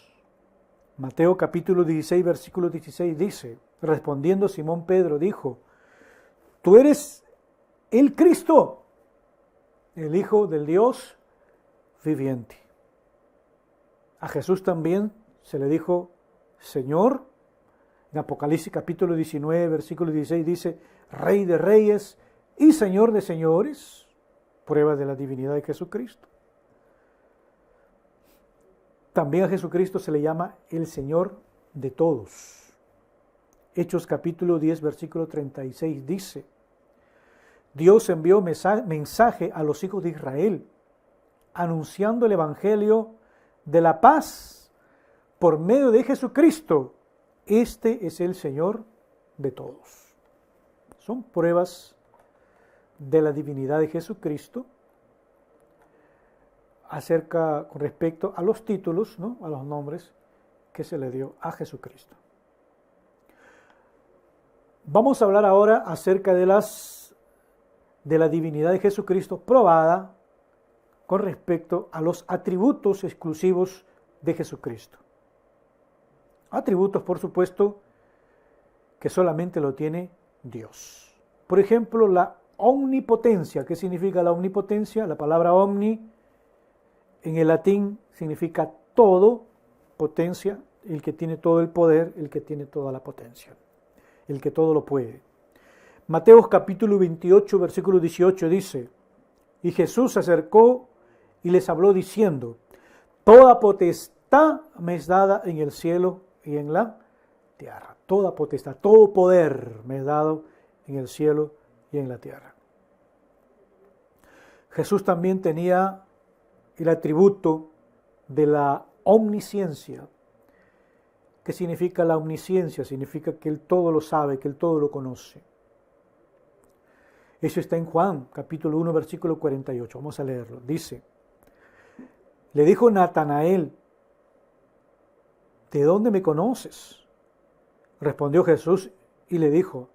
Mateo capítulo 16, versículo 16 dice, respondiendo Simón Pedro dijo, tú eres el Cristo, el Hijo del Dios viviente. A Jesús también se le dijo Señor. En Apocalipsis capítulo 19, versículo 16 dice, Rey de reyes y Señor de señores, prueba de la divinidad de Jesucristo. También a Jesucristo se le llama el Señor de todos. Hechos capítulo 10, versículo 36 dice, Dios envió mensaje a los hijos de Israel, anunciando el evangelio de la paz por medio de Jesucristo. Este es el Señor de todos. Son pruebas de la divinidad de Jesucristo con respecto a los títulos, ¿no? A los nombres que se le dio a Jesucristo. Vamos a hablar ahora acerca de la divinidad de Jesucristo probada con respecto a los atributos exclusivos de Jesucristo. Atributos, por supuesto, que solamente lo tiene Dios. Por ejemplo, la omnipotencia. ¿Qué significa la omnipotencia? La palabra omni en el latín significa todo, potencia, el que tiene todo el poder, el que tiene toda la potencia, el que todo lo puede. Mateo capítulo 28, versículo 18 dice, y Jesús se acercó y les habló diciendo, toda potestad me es dada en el cielo y en la tierra. Toda potestad, todo poder me es dado en el cielo y en la tierra. Jesús también tenía el atributo de la omnisciencia. ¿Qué significa la omnisciencia? Significa que Él todo lo sabe, que Él todo lo conoce. Eso está en Juan, capítulo 1, versículo 48. Vamos a leerlo. Dice, le dijo Natanael, ¿de dónde me conoces? Respondió Jesús y le dijo,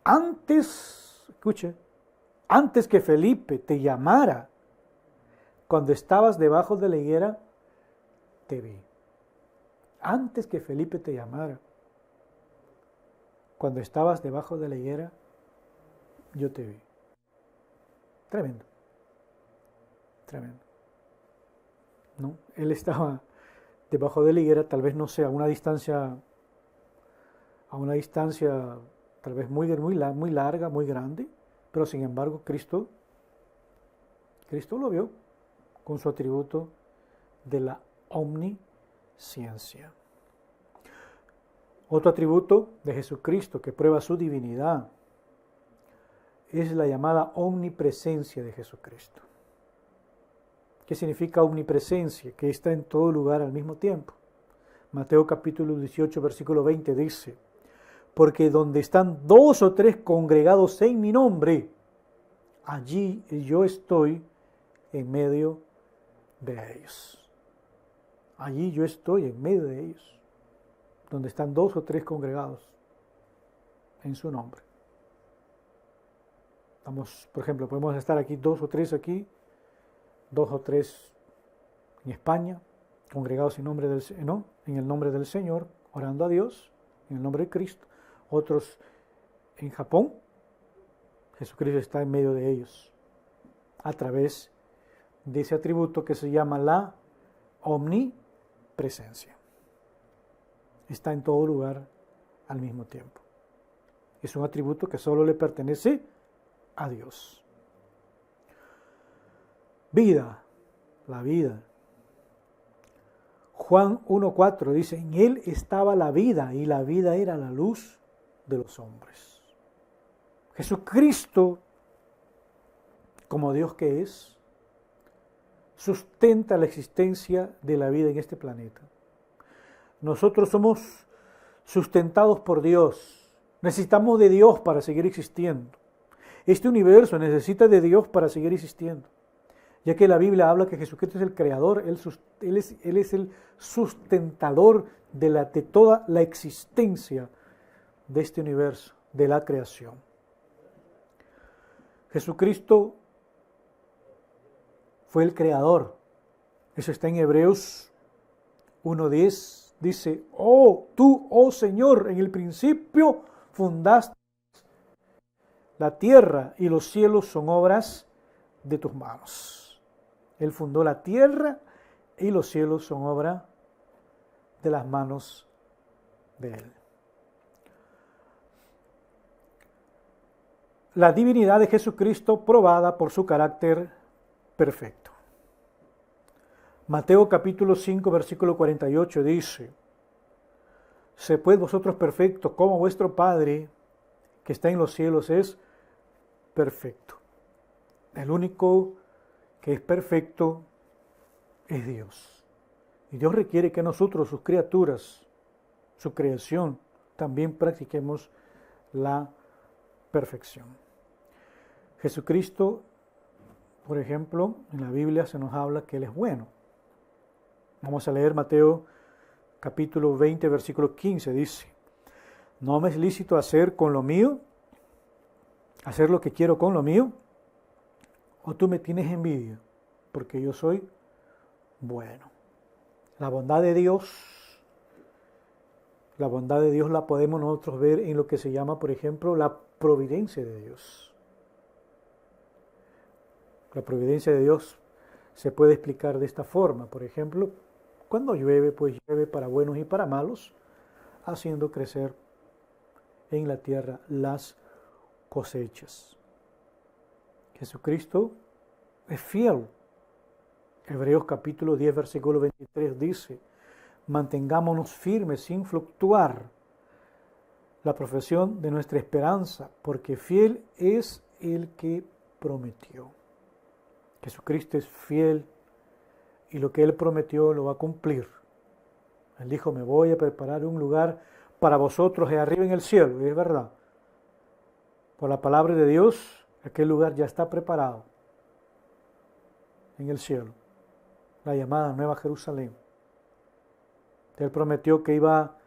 antes que Felipe te llamara, cuando estabas debajo de la higuera, te vi. Antes que Felipe te llamara, cuando estabas debajo de la higuera, yo te vi. Tremendo. Tremendo. ¿No? Él estaba debajo de la higuera, tal vez, no sé, a una distancia tal vez muy larga, muy grande, pero sin embargo Cristo lo vio con su atributo de la omnisciencia. Otro atributo de Jesucristo que prueba su divinidad es la llamada omnipresencia de Jesucristo. ¿Qué significa omnipresencia? Que está en todo lugar al mismo tiempo. Mateo capítulo 18, versículo 20 dice, porque donde están 2 o 3 congregados en mi nombre, allí yo estoy en medio de ellos. Allí yo estoy en medio de ellos, donde están 2 o 3 congregados en su nombre. Por ejemplo, podemos estar aquí 2 o 3 aquí, 2 o 3 en España, congregados en el nombre del Señor, orando a Dios, en el nombre de Cristo. Otros en Japón, Jesucristo está en medio de ellos a través de ese atributo que se llama la omnipresencia. Está en todo lugar al mismo tiempo. Es un atributo que solo le pertenece a Dios. Vida, la vida. Juan 1:4 dice, en él estaba la vida y la vida era la luz de los hombres. Jesucristo, como Dios que es, sustenta la existencia de la vida en este planeta. Nosotros somos sustentados por Dios. Necesitamos de Dios para seguir existiendo. Este universo necesita de Dios para seguir existiendo, ya que la Biblia habla que Jesucristo es el creador, Él es el sustentador de toda la existencia de este universo, de la creación. Jesucristo fue el creador. Eso está en Hebreos 1:10. Dice, tú, oh Señor, en el principio fundaste la tierra y los cielos son obras de tus manos. Él fundó la tierra y los cielos son obra de las manos de Él. La divinidad de Jesucristo probada por su carácter perfecto. Mateo capítulo 5, versículo 48 dice, sed pues vosotros perfectos como vuestro Padre que está en los cielos es perfecto. El único que es perfecto es Dios. Y Dios requiere que nosotros, sus criaturas, su creación, también practiquemos la perfección. Jesucristo, por ejemplo, en la Biblia se nos habla que Él es bueno. Vamos a leer Mateo capítulo 20, versículo 15. Dice, no me es lícito hacer con lo mío, hacer lo que quiero con lo mío, o tú me tienes envidia, porque yo soy bueno. La bondad de Dios la podemos nosotros ver en lo que se llama, por ejemplo, la providencia de Dios. La providencia de Dios se puede explicar de esta forma. Por ejemplo, cuando llueve, pues llueve para buenos y para malos, haciendo crecer en la tierra las cosechas. Jesucristo es fiel. Hebreos capítulo 10, versículo 23 dice, mantengámonos firmes sin fluctuar la profesión de nuestra esperanza, porque fiel es el que prometió. Jesucristo es fiel y lo que Él prometió lo va a cumplir. Él dijo, me voy a preparar un lugar para vosotros arriba en el cielo, y es verdad. Por la palabra de Dios, aquel lugar ya está preparado en el cielo, la llamada Nueva Jerusalén. Él prometió que iba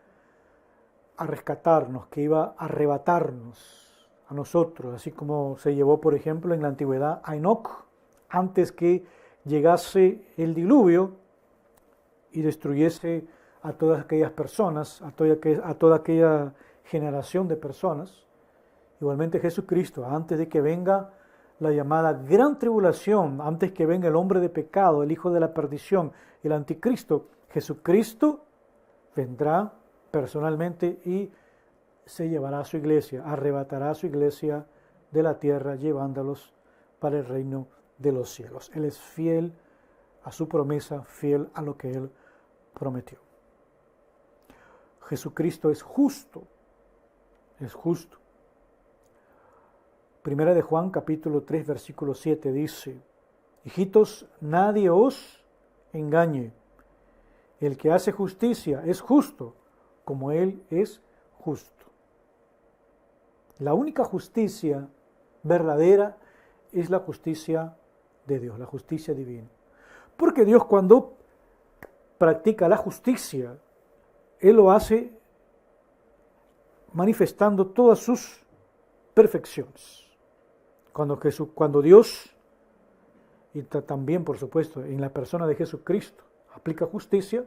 a rescatarnos, que iba a arrebatarnos a nosotros, así como se llevó, por ejemplo, en la antigüedad a Enoc, antes que llegase el diluvio y destruyese a todas aquellas personas, a toda aquella generación de personas. Igualmente Jesucristo, antes de que venga la llamada gran tribulación, antes que venga el hombre de pecado, el hijo de la perdición, el anticristo, Jesucristo vendrá personalmente y se llevará a su iglesia, arrebatará a su iglesia de la tierra, llevándolos para el reino de los cielos. Él es fiel a su promesa, fiel a lo que Él prometió. Jesucristo es justo, es justo. Primera de Juan capítulo 3 versículo 7 dice, hijitos, nadie os engañe. El que hace justicia es justo, como Él es justo. La única justicia verdadera es la justicia de Dios, la justicia divina. Porque Dios, cuando practica la justicia, Él lo hace manifestando todas sus perfecciones. Cuando Dios, y también por supuesto en la persona de Jesucristo, aplica justicia,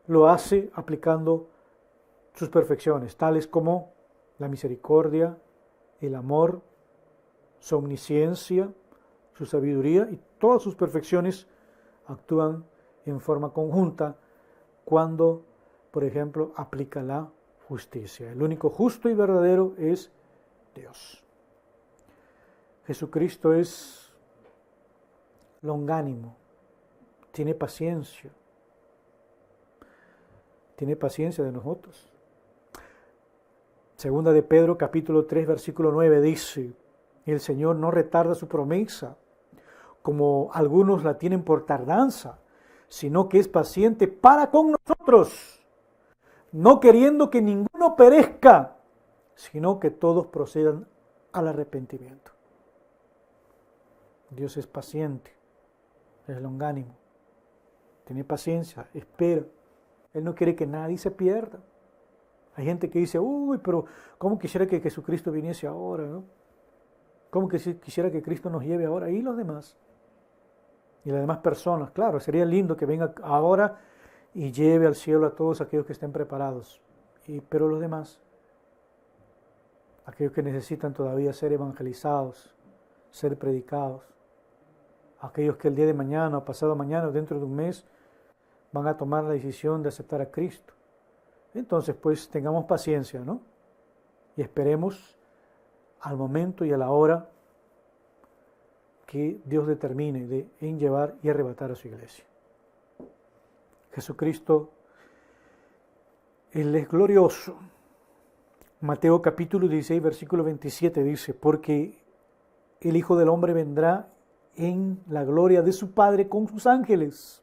lo hace aplicando sus perfecciones, tales como la misericordia, el amor, su omnisciencia, su sabiduría y todas sus perfecciones actúan en forma conjunta cuando, por ejemplo, aplica la justicia. El único justo y verdadero es Dios. Jesucristo es longánimo, tiene paciencia de nosotros. Segunda de Pedro, capítulo 3, versículo 9 dice: el Señor no retarda su promesa, como algunos la tienen por tardanza, sino que es paciente para con nosotros, no queriendo que ninguno perezca, sino que todos procedan al arrepentimiento. Dios es paciente, es longánimo, tiene paciencia, espera. Él no quiere que nadie se pierda. Hay gente que dice, uy, pero ¿cómo quisiera que Jesucristo viniese ahora, no? ¿Cómo quisiera que Cristo nos lleve ahora? Y los demás. Y las demás personas. Claro, sería lindo que venga ahora y lleve al cielo a todos aquellos que estén preparados. Pero los demás, aquellos que necesitan todavía ser evangelizados, ser predicados, aquellos que el día de mañana o pasado mañana o dentro de un mes van a tomar la decisión de aceptar a Cristo. Entonces, pues, tengamos paciencia, ¿no? Y esperemos al momento y a la hora que Dios determine en llevar y arrebatar a su iglesia. Jesucristo, Él es glorioso. Mateo capítulo 16, versículo 27 dice, porque el Hijo del Hombre vendrá en la gloria de su Padre con sus ángeles,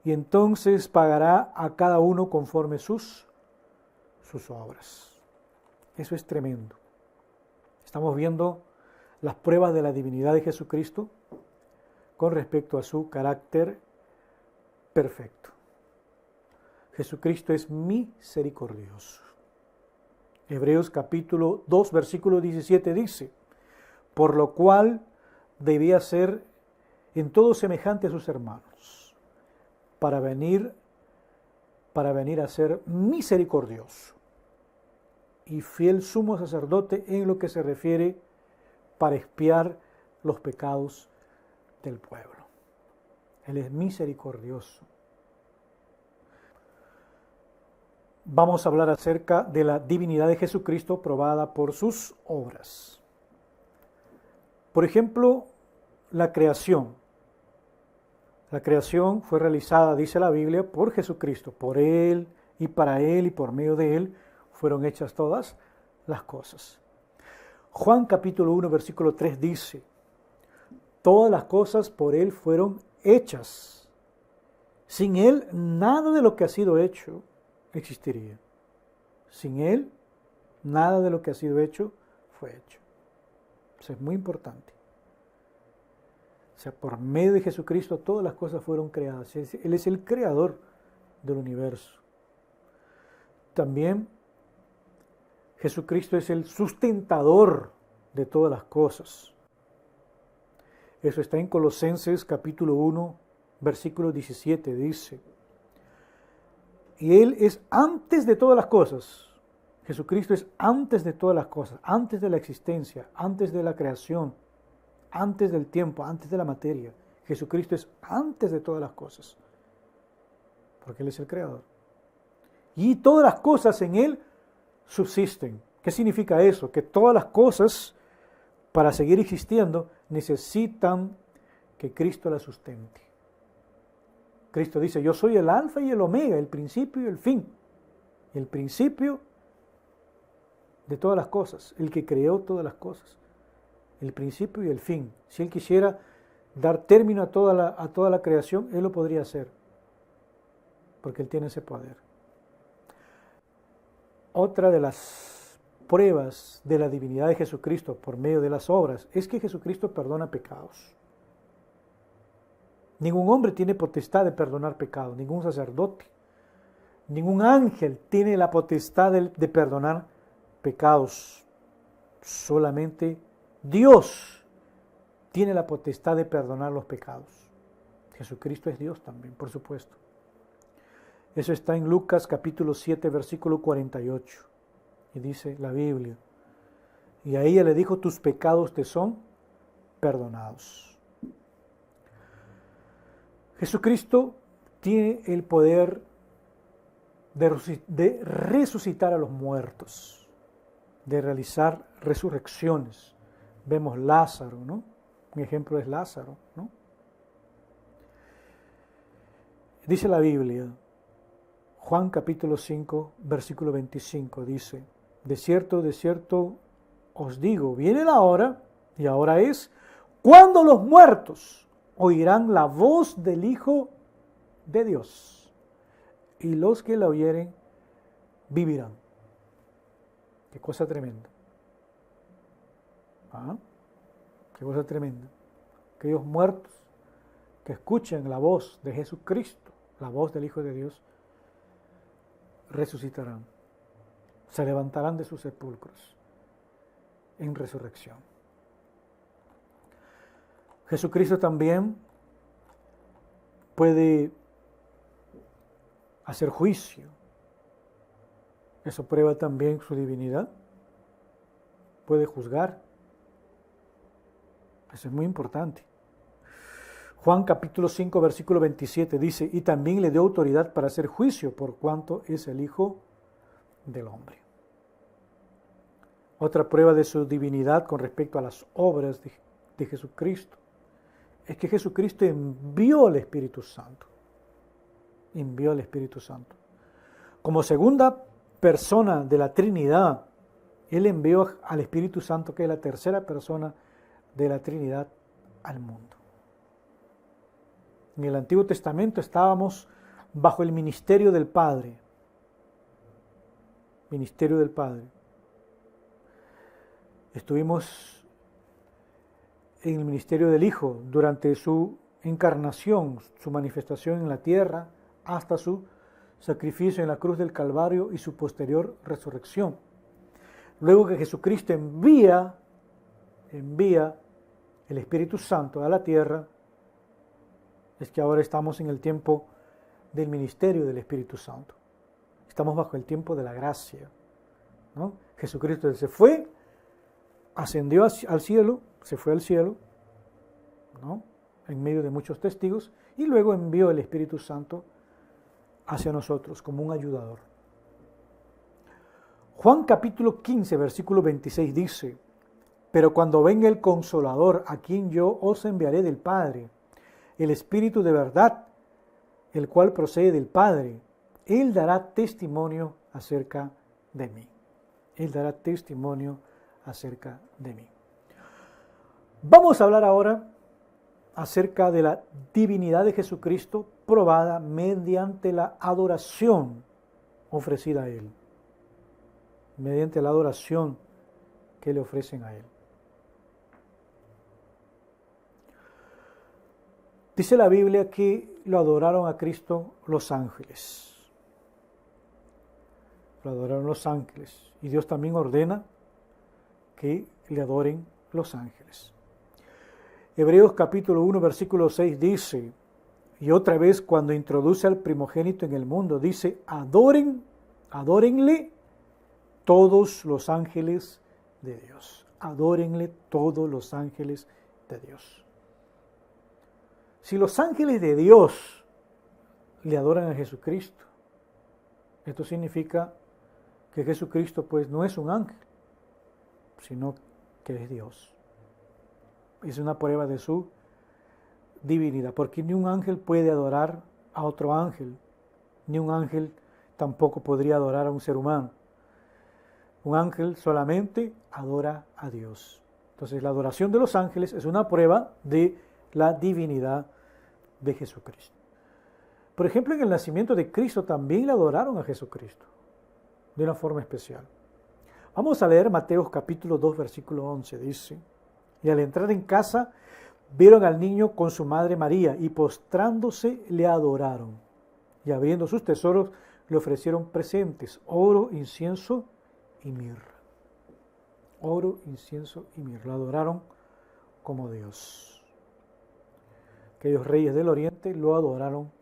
y entonces pagará a cada uno conforme sus obras. Eso es tremendo. Estamos viendo las pruebas de la divinidad de Jesucristo con respecto a su carácter perfecto. Jesucristo es misericordioso. Hebreos capítulo 2, versículo 17 dice, por lo cual debía ser en todo semejante a sus hermanos, para venir a ser misericordioso y fiel sumo sacerdote en lo que se refiere para expiar los pecados del pueblo. Él es misericordioso. Vamos a hablar acerca de la divinidad de Jesucristo probada por sus obras. Por ejemplo, la creación. La creación fue realizada, dice la Biblia, por Jesucristo. Por Él y para Él y por medio de Él fueron hechas todas las cosas. Juan capítulo 1, versículo 3 dice, todas las cosas por Él fueron hechas. Sin Él, nada de lo que ha sido hecho existiría. Sin Él, nada de lo que ha sido hecho fue hecho. Eso es muy importante. O sea, por medio de Jesucristo todas las cosas fueron creadas. Él es el creador del universo. También Jesucristo es el sustentador de todas las cosas. Eso está en Colosenses capítulo 1, versículo 17, dice, y Él es antes de todas las cosas. Jesucristo es antes de todas las cosas, antes de la existencia, antes de la creación, antes del tiempo, antes de la materia. Jesucristo es antes de todas las cosas, porque Él es el creador. Y todas las cosas en Él subsisten. ¿Qué significa eso? Que todas las cosas, para seguir existiendo, necesitan que Cristo las sustente. Cristo dice, yo soy el alfa y el omega, el principio y el fin. El principio de todas las cosas, el que creó todas las cosas. El principio y el fin. Si Él quisiera dar término a toda la creación, Él lo podría hacer, porque Él tiene ese poder. Otra de las pruebas de la divinidad de Jesucristo por medio de las obras es que Jesucristo perdona pecados. Ningún hombre tiene potestad de perdonar pecados, ningún sacerdote, ningún ángel tiene la potestad de perdonar pecados. Solamente Dios tiene la potestad de perdonar los pecados. Jesucristo es Dios también, por supuesto. Eso está en Lucas capítulo 7, versículo 48. Y dice la Biblia, Y a ella le dijo, tus pecados te son perdonados. Jesucristo tiene el poder de resucitar a los muertos, de realizar resurrecciones. Vemos Lázaro, ¿no? Un ejemplo es Lázaro, ¿no? Dice la Biblia, Juan capítulo 5, versículo 25, dice, de cierto os digo, viene la hora, y ahora es, cuando los muertos oirán la voz del Hijo de Dios, y los que la oyeren vivirán. Qué cosa tremenda. ¿Ah? Qué cosa tremenda. Aquellos muertos que escuchen la voz de Jesucristo, la voz del Hijo de Dios, resucitarán, se levantarán de sus sepulcros en resurrección. Jesucristo también puede hacer juicio. Eso prueba también su divinidad. Puede juzgar. Eso es muy importante. Juan capítulo 5, versículo 27 dice, y también le dio autoridad para hacer juicio por cuanto es el Hijo del Hombre. Otra prueba de su divinidad con respecto a las obras de Jesucristo es que Jesucristo envió al Espíritu Santo. Envió al Espíritu Santo. Como segunda persona de la Trinidad, Él envió al Espíritu Santo, que es la tercera persona de la Trinidad, al mundo. En el Antiguo Testamento estábamos bajo el ministerio del Padre. Ministerio del Padre. Estuvimos en el ministerio del Hijo durante su encarnación, su manifestación en la tierra, hasta su sacrificio en la cruz del Calvario y su posterior resurrección. Luego que Jesucristo envía el Espíritu Santo a la tierra, es que ahora estamos en el tiempo del ministerio del Espíritu Santo. Estamos bajo el tiempo de la gracia, ¿no? Jesucristo se fue, ascendió al cielo, se fue al cielo, ¿no? En medio de muchos testigos, y luego envió el Espíritu Santo hacia nosotros como un ayudador. Juan capítulo 15, versículo 26 dice, pero cuando venga el Consolador, a quien yo os enviaré del Padre, el Espíritu de verdad, el cual procede del Padre, Él dará testimonio acerca de mí. Él dará testimonio acerca de mí. Vamos a hablar ahora acerca de la divinidad de Jesucristo probada mediante la adoración ofrecida a Él. Mediante la adoración que le ofrecen a Él. Dice la Biblia que lo adoraron a Cristo los ángeles. Lo adoraron los ángeles. Y Dios también ordena que le adoren los ángeles. Hebreos capítulo 1, versículo 6 dice, y otra vez cuando introduce al primogénito en el mundo, dice, adórenle todos los ángeles de Dios. Adórenle todos los ángeles de Dios. Si los ángeles de Dios le adoran a Jesucristo, esto significa que Jesucristo pues no es un ángel, sino que es Dios. Es una prueba de su divinidad, porque ni un ángel puede adorar a otro ángel, ni un ángel tampoco podría adorar a un ser humano. Un ángel solamente adora a Dios. Entonces la adoración de los ángeles es una prueba de la divinidad de Jesucristo. Por ejemplo, en el nacimiento de Cristo también le adoraron a Jesucristo de una forma especial. Vamos a leer Mateo capítulo 2, versículo 11. Dice, y al entrar en casa, vieron al niño con su madre María y postrándose le adoraron. Y abriendo sus tesoros le ofrecieron presentes, oro, incienso y mirra. Oro, incienso y mirra. Lo adoraron como Dios. Aquellos reyes del oriente lo adoraron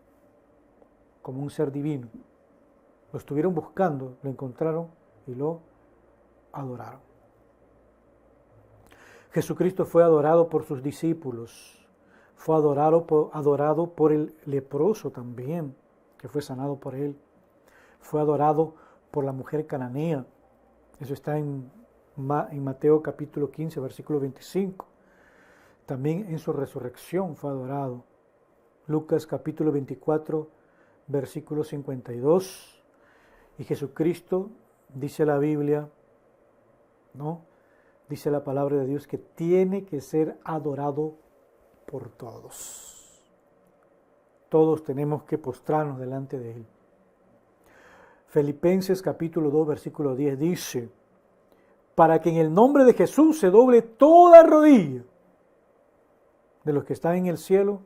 como un ser divino. Lo estuvieron buscando, lo encontraron y lo adoraron. Jesucristo fue adorado por sus discípulos, fue adorado por el leproso también, que fue sanado por él, fue adorado por la mujer cananea. Eso está en Mateo capítulo 15, versículo 25. También en su resurrección fue adorado. Lucas capítulo 24, versículo 52. Y Jesucristo, dice la Biblia, ¿no? Dice la palabra de Dios que tiene que ser adorado por todos. Todos tenemos que postrarnos delante de Él. Filipenses capítulo 2, versículo 10 dice, para que en el nombre de Jesús se doble toda rodilla de los que están en el cielo,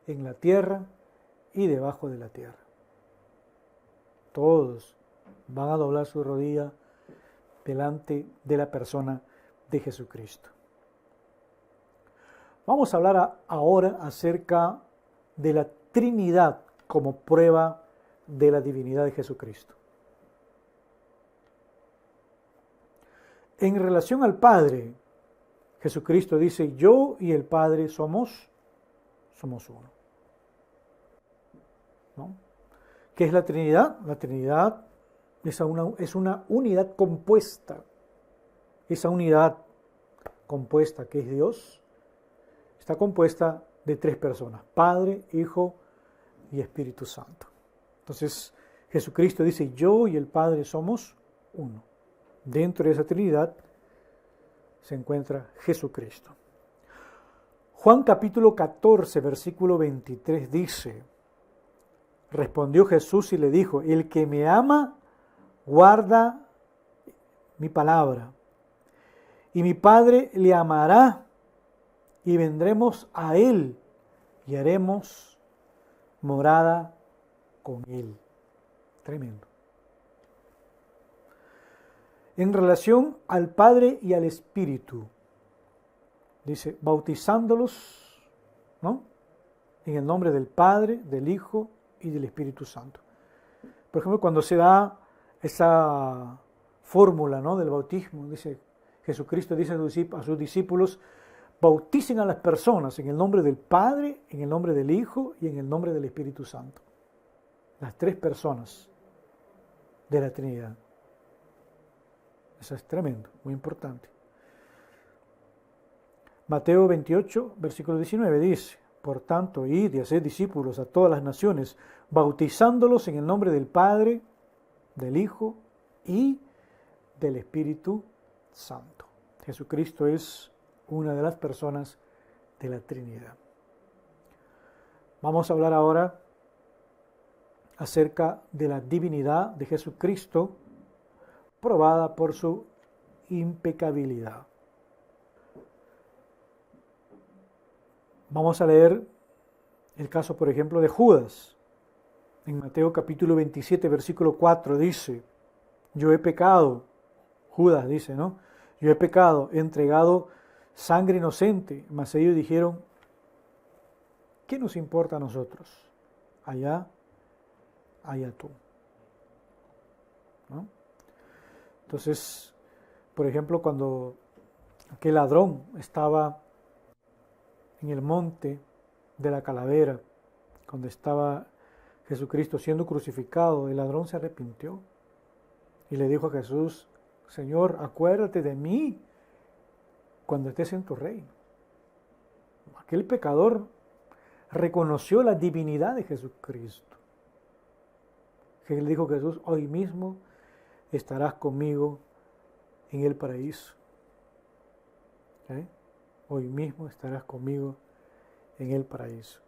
en la tierra y debajo de la tierra. Todos van a doblar su rodilla delante de la persona de Jesucristo. Vamos a hablar ahora acerca de la Trinidad como prueba de la divinidad de Jesucristo. En relación al Padre, Jesucristo dice, yo y el Padre somos uno. ¿No? ¿Qué es la Trinidad? La Trinidad es una unidad compuesta. Esa unidad compuesta que es Dios está compuesta de tres personas, Padre, Hijo y Espíritu Santo. Entonces Jesucristo dice, yo y el Padre somos uno. Dentro de esa Trinidad se encuentra Jesucristo. Juan capítulo 14, versículo 23 dice, respondió Jesús y le dijo, el que me ama, guarda mi palabra, y mi Padre le amará, y vendremos a él, y haremos morada con él. Tremendo. En relación al Padre y al Espíritu, dice, bautizándolos, ¿no? En el nombre del Padre, del Hijo y del Espíritu Santo. Por ejemplo, cuando se da esa fórmula, ¿no?, del bautismo, dice, Jesucristo dice a sus discípulos, bauticen a las personas en el nombre del Padre, en el nombre del Hijo y en el nombre del Espíritu Santo. Las tres personas de la Trinidad. Eso es tremendo, muy importante. Mateo 28, versículo 19 dice, por tanto, id y haced discípulos a todas las naciones, bautizándolos en el nombre del Padre, del Hijo y del Espíritu Santo. Jesucristo es una de las personas de la Trinidad. Vamos a hablar ahora acerca de la divinidad de Jesucristo, probada por su impecabilidad. Vamos a leer el caso, por ejemplo, de Judas. En Mateo capítulo 27, versículo 4 dice, yo he pecado, Judas dice, ¿no? Yo he pecado, he entregado sangre inocente, mas ellos dijeron, ¿qué nos importa a nosotros? Allá tú. ¿No? Entonces, por ejemplo, cuando aquel ladrón estaba en el monte de la calavera, cuando estaba Jesucristo siendo crucificado, el ladrón se arrepintió y le dijo a Jesús, Señor, acuérdate de mí cuando estés en tu reino. Aquel pecador reconoció la divinidad de Jesucristo. Que él dijo a Jesús, hoy mismo estarás conmigo en el paraíso. ¿Eh? Hoy mismo estarás conmigo en el paraíso.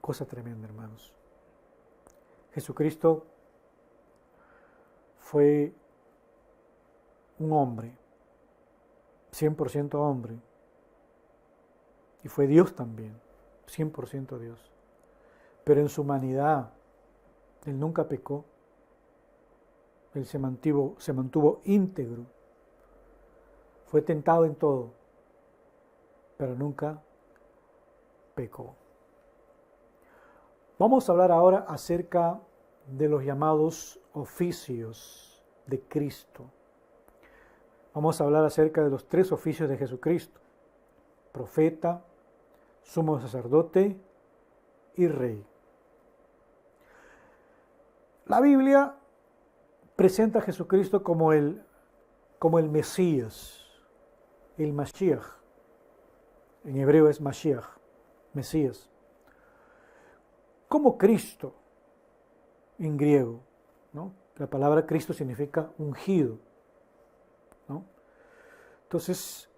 Cosa tremenda, hermanos. Jesucristo fue un hombre, 100% hombre, y fue Dios también, 100% Dios. Pero en su humanidad, Él nunca pecó, Él se mantuvo íntegro, fue tentado en todo, pero nunca pecó. Vamos a hablar ahora acerca de los llamados oficios de Cristo. Vamos a hablar acerca de los tres oficios de Jesucristo: profeta, sumo sacerdote y rey. La Biblia presenta a Jesucristo como el Mesías, el Mashiach. En hebreo es Mashiach, Mesías. Como Cristo en griego, ¿no? La palabra Cristo significa ungido, ¿no? Entonces,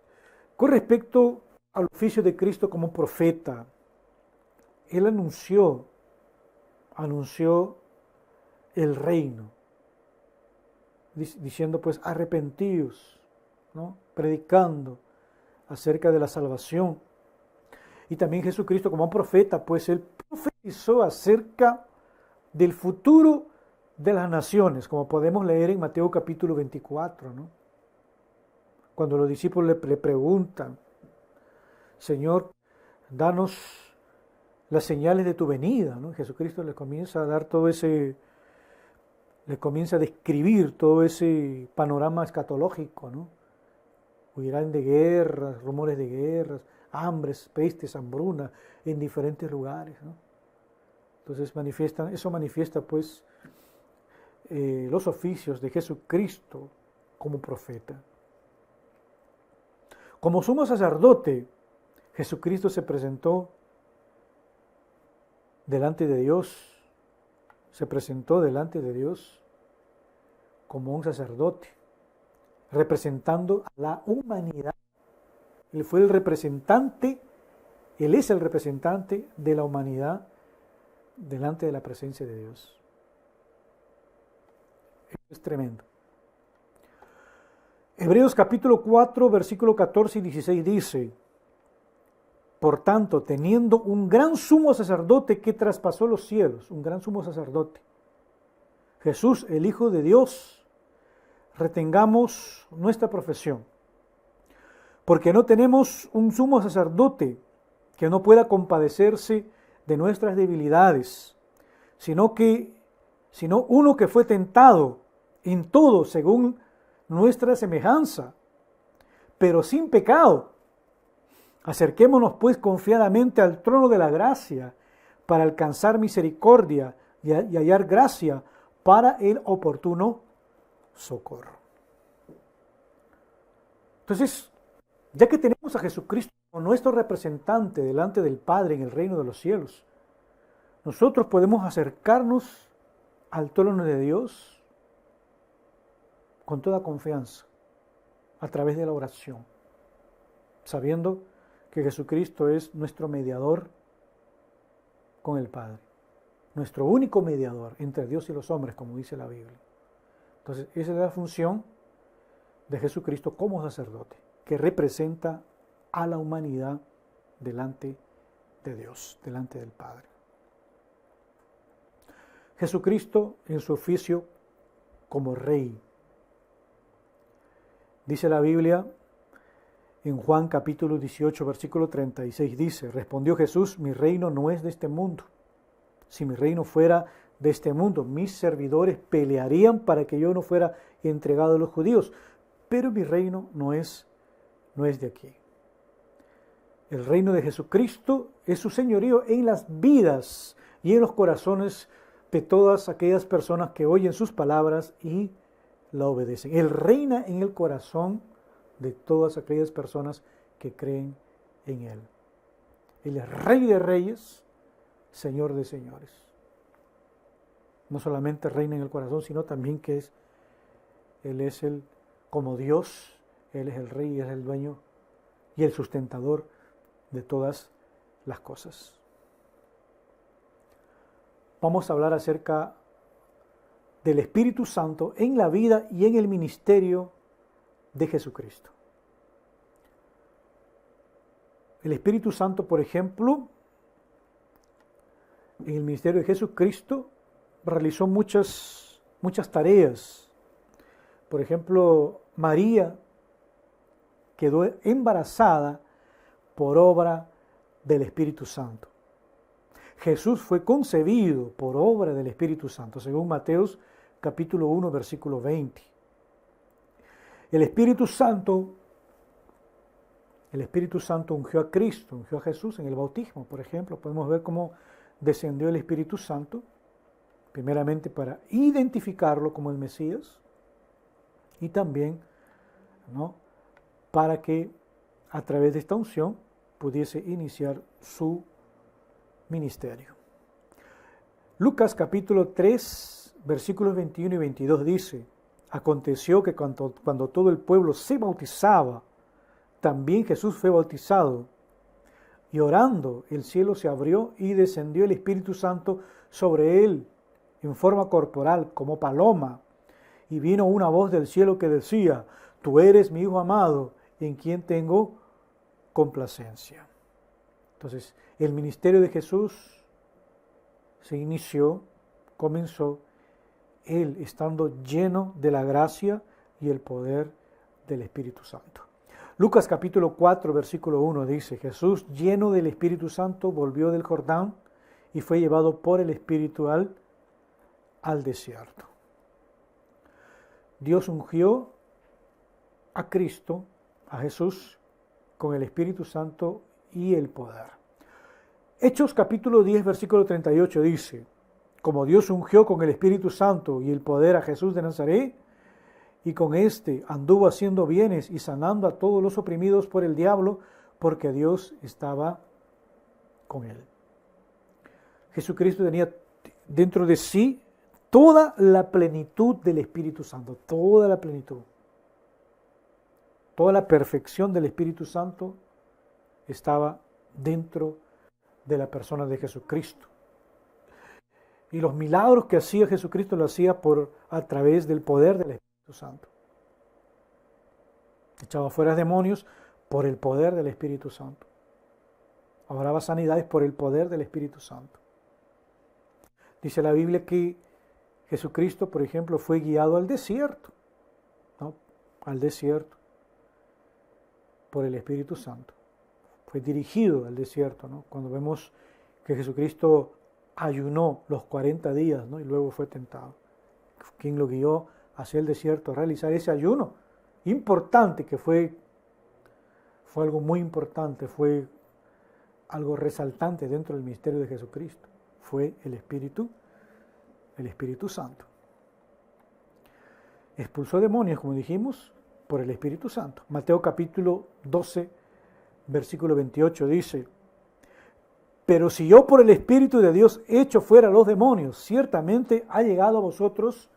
con respecto al oficio de Cristo como profeta, Él anunció el reino, diciendo pues arrepentíos, ¿no? Predicando acerca de la salvación. Y también Jesucristo como profeta, pues Él profetizó acerca del futuro de las naciones, como podemos leer en Mateo capítulo 24, ¿no? Cuando los discípulos le preguntan: Señor, danos las señales de tu venida, ¿no? Jesucristo les comienza a dar les comienza a describir todo ese panorama escatológico, ¿no? Huirán de guerras, rumores de guerras, hambres, pestes, hambruna en diferentes lugares, ¿no? Entonces eso manifiesta pues los oficios de Jesucristo como profeta. Como sumo sacerdote, Jesucristo se presentó delante de Dios, como un sacerdote, representando a la humanidad. Él fue el representante, Él es el representante de la humanidad delante de la presencia de Dios. Eso es tremendo. Hebreos capítulo 4, versículo 14 y 16 dice: por tanto, teniendo un gran sumo sacerdote que traspasó los cielos, un gran sumo sacerdote, Jesús, el Hijo de Dios, retengamos nuestra profesión, porque no tenemos un sumo sacerdote que no pueda compadecerse de nuestras debilidades, sino uno que fue tentado en todo según nuestra semejanza, pero sin pecado. Acerquémonos pues confiadamente al trono de la gracia para alcanzar misericordia y hallar gracia para el oportuno socorro. Entonces, ya que tenemos a Jesucristo como nuestro representante delante del Padre en el reino de los cielos, nosotros podemos acercarnos al trono de Dios con toda confianza a través de la oración, sabiendo que Jesucristo es nuestro mediador con el Padre, nuestro único mediador entre Dios y los hombres, como dice la Biblia. Entonces, esa es la función de Jesucristo como sacerdote, que representa a la humanidad delante de Dios, delante del Padre. Jesucristo en su oficio como Rey. Dice la Biblia en Juan capítulo 18, versículo 36, dice: respondió Jesús: mi reino no es de este mundo. Si mi reino fuera de este mundo, mis servidores pelearían para que yo no fuera entregado a los judíos, pero mi reino no es de aquí. El reino de Jesucristo es su señorío en las vidas y en los corazones de todas aquellas personas que oyen sus palabras y la obedecen. Él reina en el corazón de todas aquellas personas que creen en Él. Él es Rey de reyes, Señor de señores. No solamente reina en el corazón, sino también que Él es como Dios, Él es el Rey, es el dueño y el sustentador de todas las cosas. Vamos a hablar acerca del Espíritu Santo en la vida y en el ministerio de Jesucristo. El Espíritu Santo, por ejemplo, en el ministerio de Jesucristo realizó muchas tareas. Por ejemplo, María quedó embarazada por obra del Espíritu Santo. Jesús fue concebido por obra del Espíritu Santo, según Mateos capítulo 1, versículo 20. El Espíritu Santo ungió a Cristo, ungió a Jesús en el bautismo, por ejemplo. Podemos ver cómo descendió el Espíritu Santo, primeramente para identificarlo como el Mesías y también, ¿no?, para que a través de esta unción pudiese iniciar su ministerio. Lucas capítulo 3, versículos 21 y 22 dice: aconteció que cuando todo el pueblo se bautizaba, también Jesús fue bautizado, y orando el cielo se abrió y descendió el Espíritu Santo sobre él en forma corporal como paloma, y vino una voz del cielo que decía: tú eres mi Hijo amado, en quien tengo complacencia. Entonces, el ministerio de Jesús comenzó él estando lleno de la gracia y el poder del Espíritu Santo. Lucas capítulo 4, versículo 1 dice: Jesús, lleno del Espíritu Santo, volvió del Jordán y fue llevado por el Espíritu al desierto. Dios ungió a Cristo, a Jesús, con el Espíritu Santo y el poder. Hechos capítulo 10, versículo 38 dice: como Dios ungió con el Espíritu Santo y el poder a Jesús de Nazaret, y con éste anduvo haciendo bienes y sanando a todos los oprimidos por el diablo, porque Dios estaba con él. Jesucristo tenía dentro de sí toda la plenitud del Espíritu Santo, toda la plenitud. Toda la perfección del Espíritu Santo estaba dentro de la persona de Jesucristo. Y los milagros que hacía Jesucristo lo hacía a través del poder del Espíritu Santo. Echaba fuera demonios por el poder del Espíritu Santo. Obraba sanidades por el poder del Espíritu Santo. Dice la Biblia que Jesucristo, por ejemplo, fue guiado al desierto, ¿no?, al desierto, por el Espíritu Santo. Fue dirigido al desierto, ¿no? Cuando vemos que Jesucristo ayunó los 40 días, ¿no?, y luego fue tentado. ¿Quién lo guió hacia el desierto a realizar ese ayuno? Importante, que fue algo muy importante, fue algo resaltante dentro del ministerio de Jesucristo. Fue el Espíritu Santo. Expulsó demonios, como dijimos, por el Espíritu Santo. Mateo capítulo 12, versículo 28 dice: pero si yo por el Espíritu de Dios echo fuera los demonios, ciertamente ha llegado a vosotros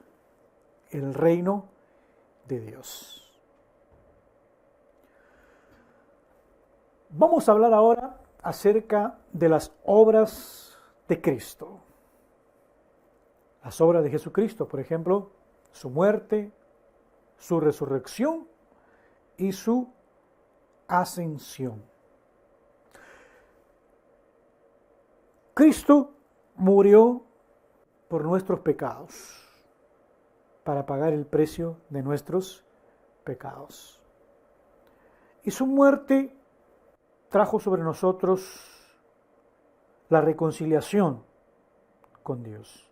el reino de Dios. Vamos a hablar ahora acerca de las obras de Cristo. Las obras de Jesucristo, por ejemplo, su muerte, su resurrección y su ascensión. Cristo murió por nuestros pecados, para pagar el precio de nuestros pecados. Y su muerte trajo sobre nosotros la reconciliación con Dios.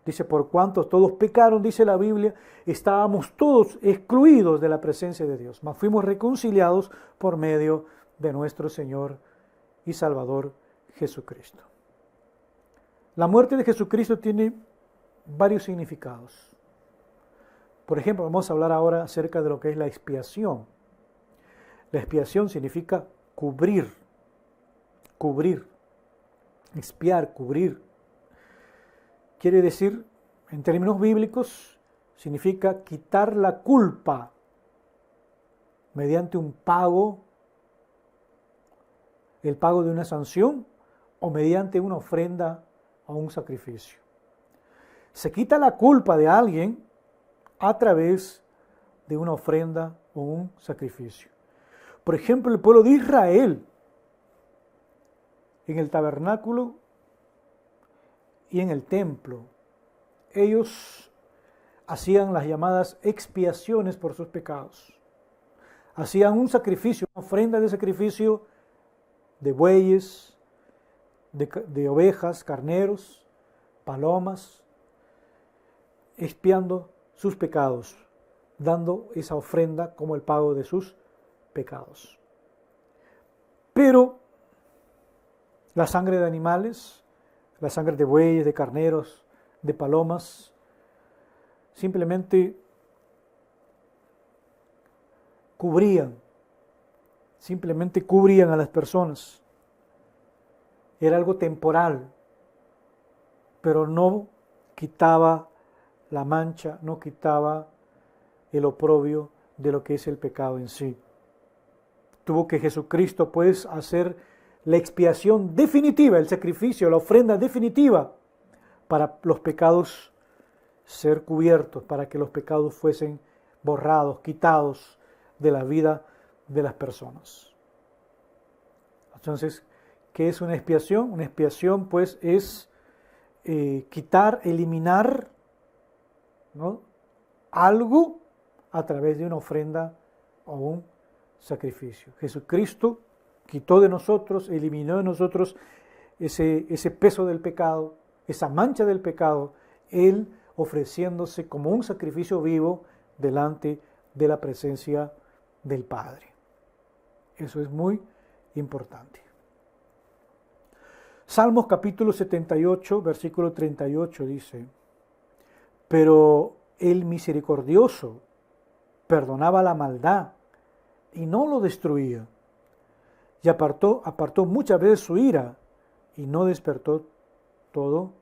Dice, por cuanto todos pecaron, dice la Biblia, estábamos todos excluidos de la presencia de Dios, mas fuimos reconciliados por medio de nuestro Señor y Salvador Jesucristo. La muerte de Jesucristo tiene varios significados. Por ejemplo, vamos a hablar ahora acerca de lo que es la expiación. La expiación significa cubrir, expiar, cubrir. Quiere decir, en términos bíblicos, significa quitar la culpa mediante un pago, el pago de una sanción o mediante una ofrenda o un sacrificio. Se quita la culpa de alguien a través de una ofrenda o un sacrificio. Por ejemplo, el pueblo de Israel en el tabernáculo y en el templo, ellos hacían las llamadas expiaciones por sus pecados. Hacían un sacrificio, una ofrenda de sacrificio de bueyes, de ovejas, carneros, palomas, expiando sus pecados dando esa ofrenda como el pago de sus pecados. Pero la sangre de animales, la sangre de bueyes, de carneros, de palomas, simplemente cubrían a las personas. Era algo temporal, pero no quitaba la mancha, no quitaba el oprobio de lo que es el pecado en sí. Tuvo que Jesucristo pues hacer la expiación definitiva, el sacrificio, la ofrenda definitiva para los pecados ser cubiertos, para que los pecados fuesen borrados, quitados de la vida de las personas. Entonces, ¿qué es una expiación? Una expiación pues es quitar, eliminar, ¿no?, algo a través de una ofrenda o un sacrificio. Jesucristo quitó de nosotros, eliminó de nosotros ese peso del pecado, esa mancha del pecado, Él ofreciéndose como un sacrificio vivo delante de la presencia del Padre. Eso es muy importante. Salmos capítulo 78, versículo 38 dice: pero el misericordioso perdonaba la maldad y no lo destruía, y apartó muchas veces su ira y no despertó todo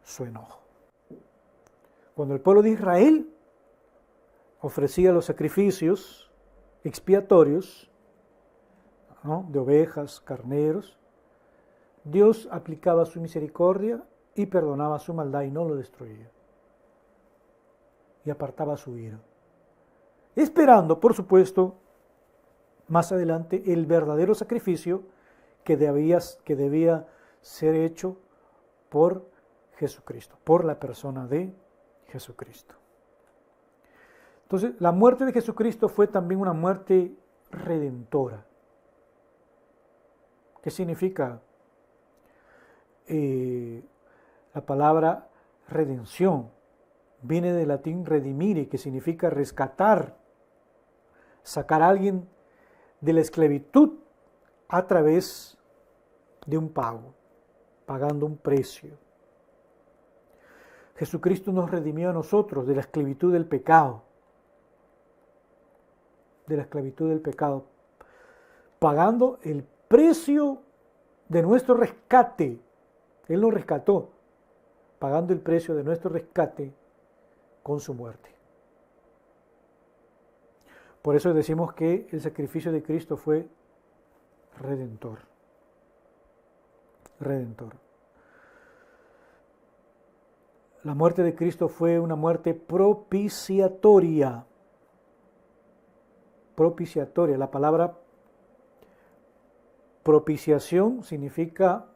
su enojo. Cuando el pueblo de Israel ofrecía los sacrificios expiatorios, ¿no?, de ovejas, carneros, Dios aplicaba su misericordia y perdonaba su maldad y no lo destruía. Y apartaba su ira. Esperando, por supuesto, más adelante el verdadero sacrificio que debía ser hecho por Jesucristo, por la persona de Jesucristo. Entonces, la muerte de Jesucristo fue también una muerte redentora. ¿Qué significa la palabra redención? Viene del latín redimire, que significa rescatar, sacar a alguien de la esclavitud a través de un pago, pagando un precio. Jesucristo nos redimió a nosotros de la esclavitud del pecado, pagando el precio de nuestro rescate. Él nos rescató, pagando el precio de nuestro rescate con su muerte. Por eso decimos que el sacrificio de Cristo fue redentor. Redentor. La muerte de Cristo fue una muerte propiciatoria. Propiciatoria. La palabra propiciación significa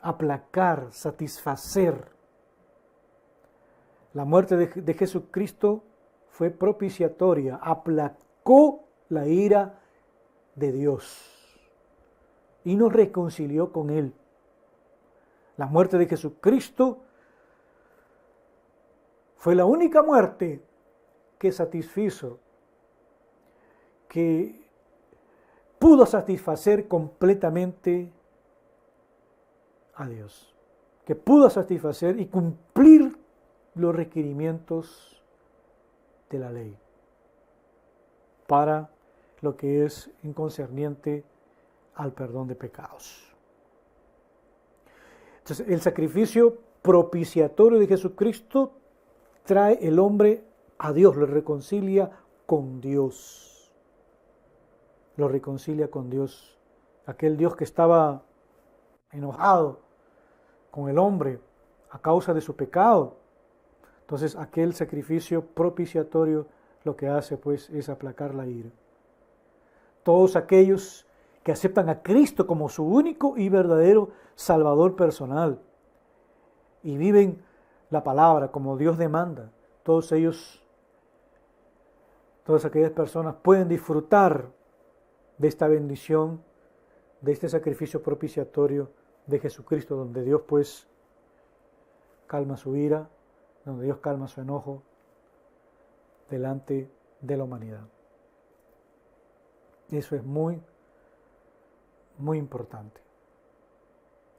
aplacar, satisfacer. La muerte de Jesucristo fue propiciatoria, aplacó la ira de Dios y nos reconcilió con Él. La muerte de Jesucristo fue la única muerte que satisfizo, que pudo satisfacer completamente a Dios, que pudo satisfacer y cumplir los requerimientos de la ley para lo que es inconcerniente al perdón de pecados. Entonces, el sacrificio propiciatorio de Jesucristo trae el hombre a Dios, lo reconcilia con Dios. Lo reconcilia con Dios. Aquel Dios que estaba enojado con el hombre a causa de su pecado. Entonces, aquel sacrificio propiciatorio lo que hace pues es aplacar la ira. Todos aquellos que aceptan a Cristo como su único y verdadero Salvador personal y viven la palabra como Dios demanda, todos ellos, todas aquellas personas pueden disfrutar de esta bendición, de este sacrificio propiciatorio de Jesucristo, donde Dios pues calma su ira, donde Dios calma su enojo delante de la humanidad. Eso es muy, muy importante.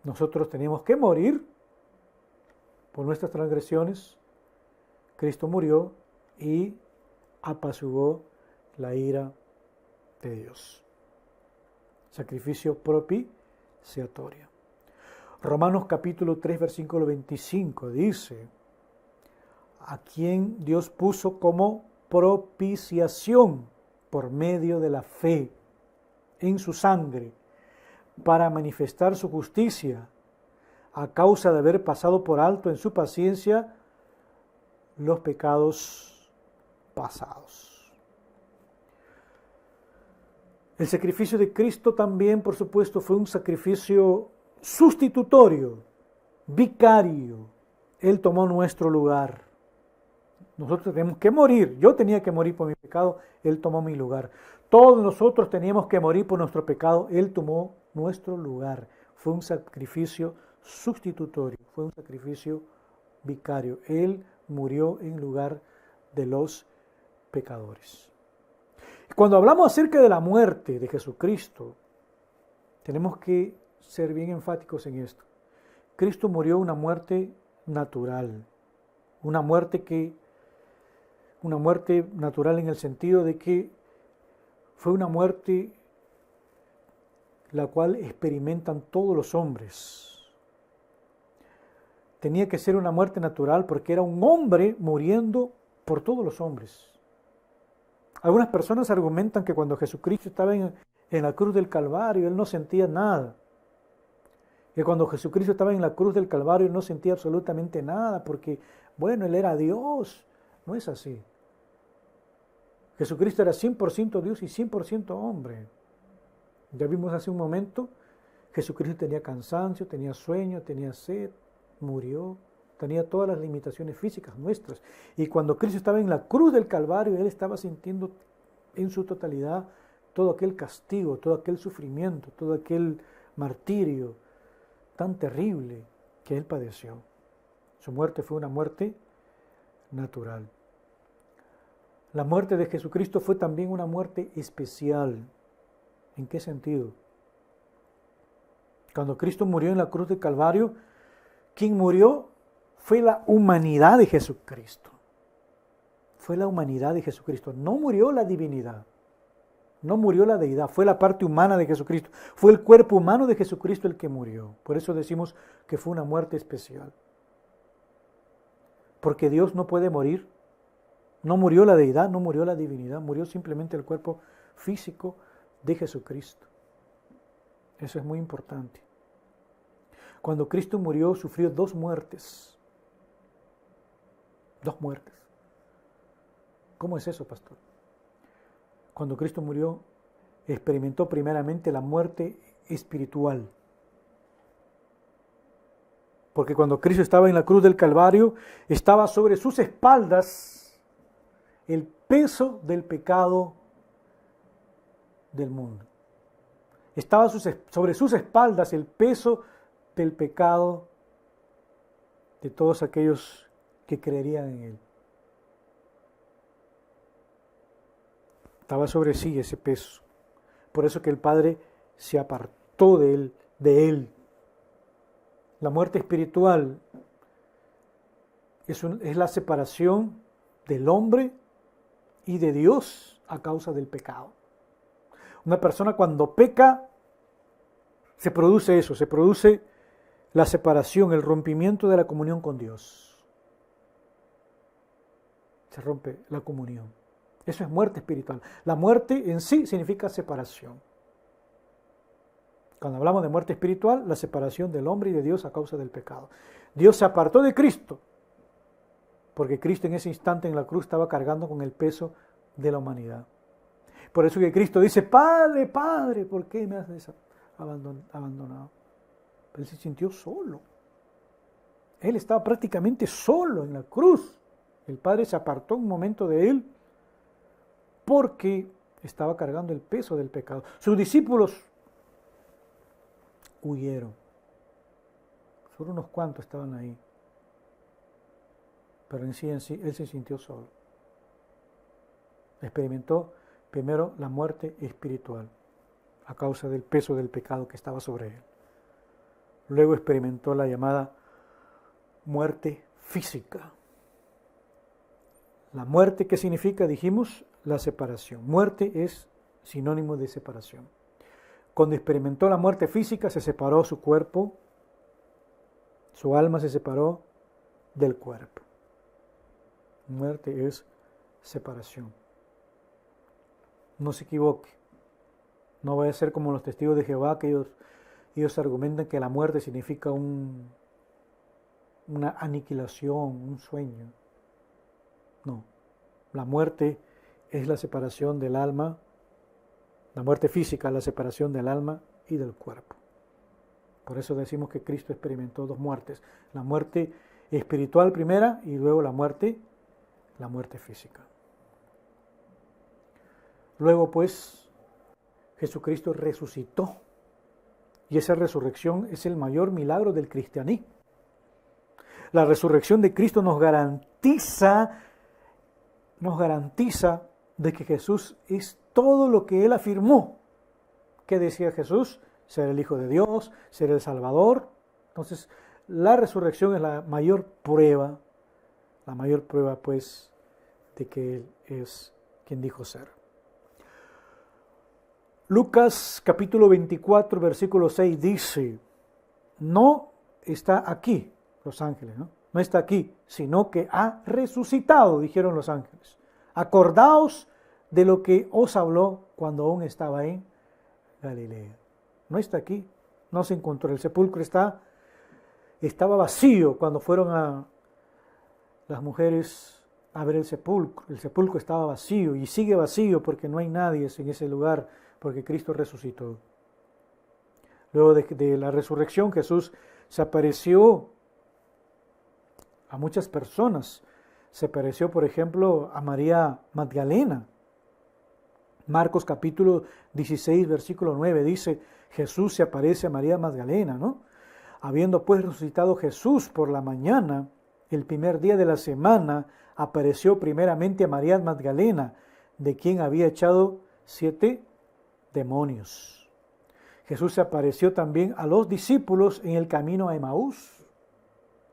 Nosotros tenemos que morir por nuestras transgresiones. Cristo murió y apaciguó la ira de Dios. Sacrificio propiciatorio. Romanos capítulo 3, versículo 25 dice, a quien Dios puso como propiciación por medio de la fe en su sangre, para manifestar su justicia, a causa de haber pasado por alto en su paciencia los pecados pasados. El sacrificio de Cristo también, por supuesto, fue un sacrificio sustitutorio, vicario. Él tomó nuestro lugar. Nosotros tenemos que morir. Yo tenía que morir por mi pecado, Él tomó mi lugar. Todos nosotros teníamos que morir por nuestro pecado, Él tomó nuestro lugar. Fue un sacrificio sustitutorio, fue un sacrificio vicario. Él murió en lugar de los pecadores. Cuando hablamos acerca de la muerte de Jesucristo, tenemos que ser bien enfáticos en esto. Cristo murió una muerte natural, una muerte natural en el sentido de que fue una muerte la cual experimentan todos los hombres. Tenía que ser una muerte natural porque era un hombre muriendo por todos los hombres. Algunas personas argumentan que cuando Jesucristo estaba en la cruz del Calvario, Él no sentía nada. Que cuando Jesucristo estaba en la cruz del Calvario, Él no sentía absolutamente nada porque, bueno, Él era Dios. No es así. Jesucristo era 100% Dios y 100% hombre. Ya vimos hace un momento, Jesucristo tenía cansancio, tenía sueño, tenía sed, murió, tenía todas las limitaciones físicas nuestras. Y cuando Cristo estaba en la cruz del Calvario, Él estaba sintiendo en su totalidad todo aquel castigo, todo aquel sufrimiento, todo aquel martirio tan terrible que Él padeció. Su muerte fue una muerte natural. La muerte de Jesucristo fue también una muerte especial. ¿En qué sentido? Cuando Cristo murió en la cruz del Calvario, quien murió fue la humanidad de Jesucristo. Fue la humanidad de Jesucristo. No murió la divinidad. No murió la deidad. Fue la parte humana de Jesucristo. Fue el cuerpo humano de Jesucristo el que murió. Por eso decimos que fue una muerte especial. Porque Dios no puede morir. No murió la deidad, no murió la divinidad. Murió simplemente el cuerpo físico de Jesucristo. Eso es muy importante. Cuando Cristo murió, sufrió dos muertes. Dos muertes. ¿Cómo es eso, pastor? Cuando Cristo murió, experimentó primeramente la muerte espiritual. Porque cuando Cristo estaba en la cruz del Calvario, estaba sobre sus espaldas el peso del pecado del mundo. Estaba sobre sus espaldas el peso del pecado de todos aquellos que creerían en Él. Estaba sobre sí ese peso. Por eso que el Padre se apartó de él. La muerte espiritual es la separación del hombre y de Dios a causa del pecado. Una persona cuando peca, se produce eso, se produce la separación, el rompimiento de la comunión con Dios. Se rompe la comunión. Eso es muerte espiritual. La muerte en sí significa separación. Cuando hablamos de muerte espiritual, la separación del hombre y de Dios a causa del pecado. Dios se apartó de Cristo, porque Cristo en ese instante en la cruz estaba cargando con el peso de la humanidad. Por eso que Cristo dice, Padre, Padre, ¿por qué me has abandonado? Él se sintió solo. Él estaba prácticamente solo en la cruz. El Padre se apartó un momento de él porque estaba cargando el peso del pecado. Sus discípulos huyeron. Solo unos cuantos estaban ahí. pero en sí él se sintió solo. Experimentó primero la muerte espiritual a causa del peso del pecado que estaba sobre él. Luego experimentó la llamada muerte física. La muerte, ¿qué significa? Dijimos, la separación. Muerte es sinónimo de separación. Cuando experimentó la muerte física, se separó su cuerpo, su alma se separó del cuerpo. Muerte es separación. No se equivoque. No vaya a ser como los testigos de Jehová, que ellos argumentan que la muerte significa una aniquilación, un sueño. No. La muerte es la separación del alma. La muerte física es la separación del alma y del cuerpo. Por eso decimos que Cristo experimentó dos muertes. La muerte espiritual primera y luego la muerte física. Luego pues Jesucristo resucitó. Y esa resurrección es el mayor milagro del cristianismo. La resurrección de Cristo nos garantiza de que Jesús es todo lo que Él afirmó. ¿Qué decía Jesús? Ser el Hijo de Dios, ser el Salvador. Entonces, la resurrección es la mayor prueba pues de que Él es quien dijo ser. Lucas capítulo 24, versículo 6 dice, no está aquí, los ángeles, ¿no? No está aquí, sino que ha resucitado, dijeron los ángeles. Acordaos de lo que os habló cuando aún estaba en Galilea. No está aquí, no se encontró. El sepulcro estaba vacío cuando fueron a las mujeres a ver el sepulcro. El sepulcro estaba vacío y sigue vacío porque no hay nadie en ese lugar, porque Cristo resucitó. Luego de la resurrección, Jesús se apareció a muchas personas. Se apareció, por ejemplo, a María Magdalena. Marcos capítulo 16, versículo 9 dice, Jesús se aparece a María Magdalena, ¿no? Habiendo pues resucitado Jesús por la mañana, el primer día de la semana, apareció primeramente a María Magdalena, de quien había echado 7 demonios. Jesús se apareció también a los discípulos en el camino a Emaús.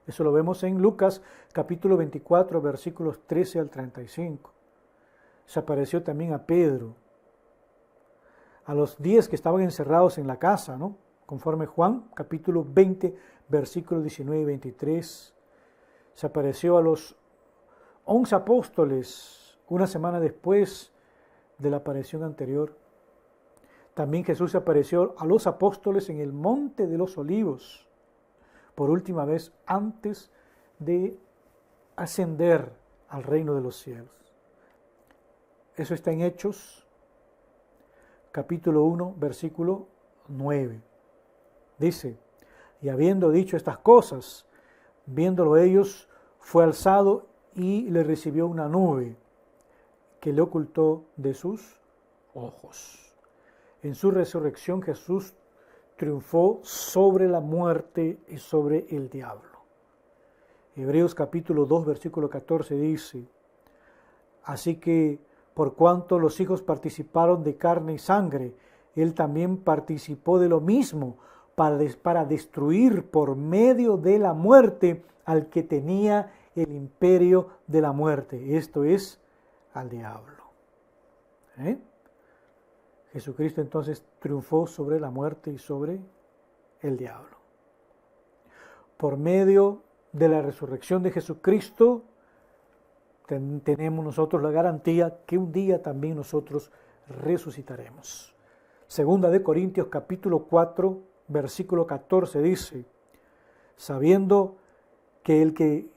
Eso lo vemos en Lucas capítulo 24, versículos 13 al 35. Se apareció también a Pedro, a los 10 que estaban encerrados en la casa, ¿no? Conforme Juan capítulo 20, versículos 19 y 23. Se apareció a los 11 apóstoles una semana después de la aparición anterior. También Jesús se apareció a los apóstoles en el Monte de los Olivos, por última vez antes de ascender al reino de los cielos. Eso está en Hechos, capítulo 1, versículo 9. Dice, y habiendo dicho estas cosas, viéndolo ellos, fue alzado y le recibió una nube que le ocultó de sus ojos. En su resurrección Jesús triunfó sobre la muerte y sobre el diablo. Hebreos capítulo 2, versículo 14 dice, así que por cuanto los hijos participaron de carne y sangre, él también participó de lo mismo para destruir por medio de la muerte al que tenía el imperio de la muerte, esto es, al diablo. Jesucristo entonces triunfó sobre la muerte y sobre el diablo. Por medio de la resurrección de Jesucristo, tenemos nosotros la garantía que un día también nosotros resucitaremos. Segunda de Corintios capítulo 4, versículo 14 dice, sabiendo que el que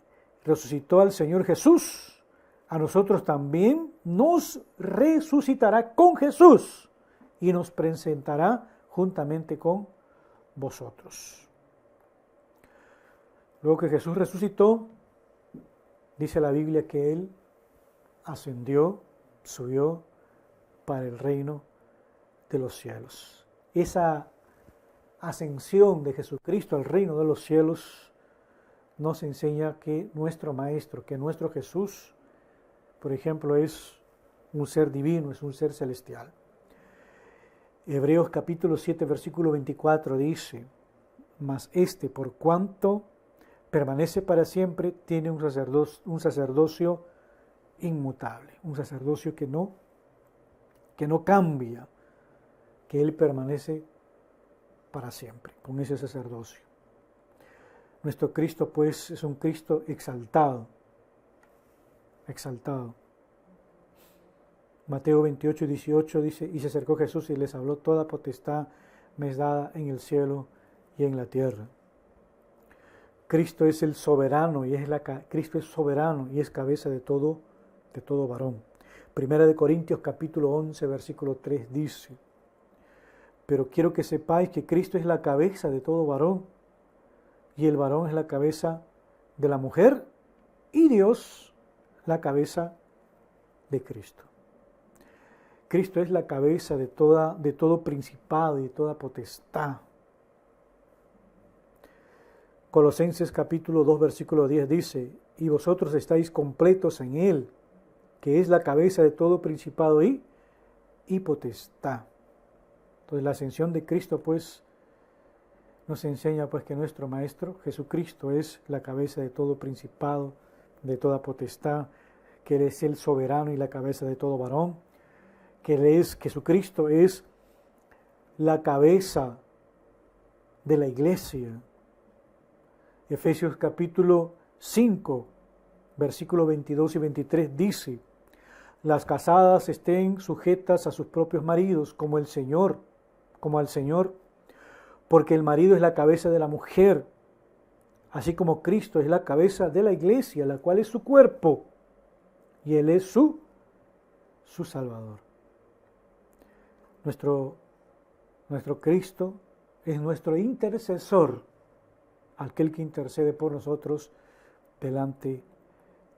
resucitó al Señor Jesús, a nosotros también nos resucitará con Jesús y nos presentará juntamente con vosotros. Luego que Jesús resucitó, dice la Biblia que Él ascendió, subió para el reino de los cielos. Esa ascensión de Jesucristo al reino de los cielos nos enseña que nuestro Maestro, que nuestro Jesús, por ejemplo, es un ser divino, es un ser celestial. Hebreos capítulo 7, versículo 24 dice: mas por cuanto permanece para siempre, tiene un sacerdocio inmutable, un sacerdocio que no cambia, que Él permanece para siempre, con ese sacerdocio. Nuestro Cristo, pues, es un Cristo exaltado. Mateo 28, 18 dice: y se acercó Jesús y les habló: toda potestad me es dada en el cielo y en la tierra. Cristo es el soberano Cristo es soberano y es cabeza de todo varón. Primera de Corintios capítulo 11, versículo 3 dice: pero quiero que sepáis que Cristo es la cabeza de todo varón, y el varón es la cabeza de la mujer, y Dios la cabeza de Cristo. Cristo es la cabeza de todo principado y de toda potestad. Colosenses capítulo 2, versículo 10 dice: y vosotros estáis completos en Él, que es la cabeza de todo principado y potestad. Entonces la ascensión de Cristo, pues, nos enseña, pues, que nuestro Maestro Jesucristo es la cabeza de todo principado, de toda potestad, que Él es el soberano y la cabeza de todo varón, que Jesucristo es la cabeza de la iglesia. Efesios capítulo 5, versículos 22 y 23 dice: las casadas estén sujetas a sus propios maridos como al Señor, porque el marido es la cabeza de la mujer, así como Cristo es la cabeza de la iglesia, la cual es su cuerpo, y Él es su Salvador. Nuestro Cristo es nuestro intercesor, aquel que intercede por nosotros delante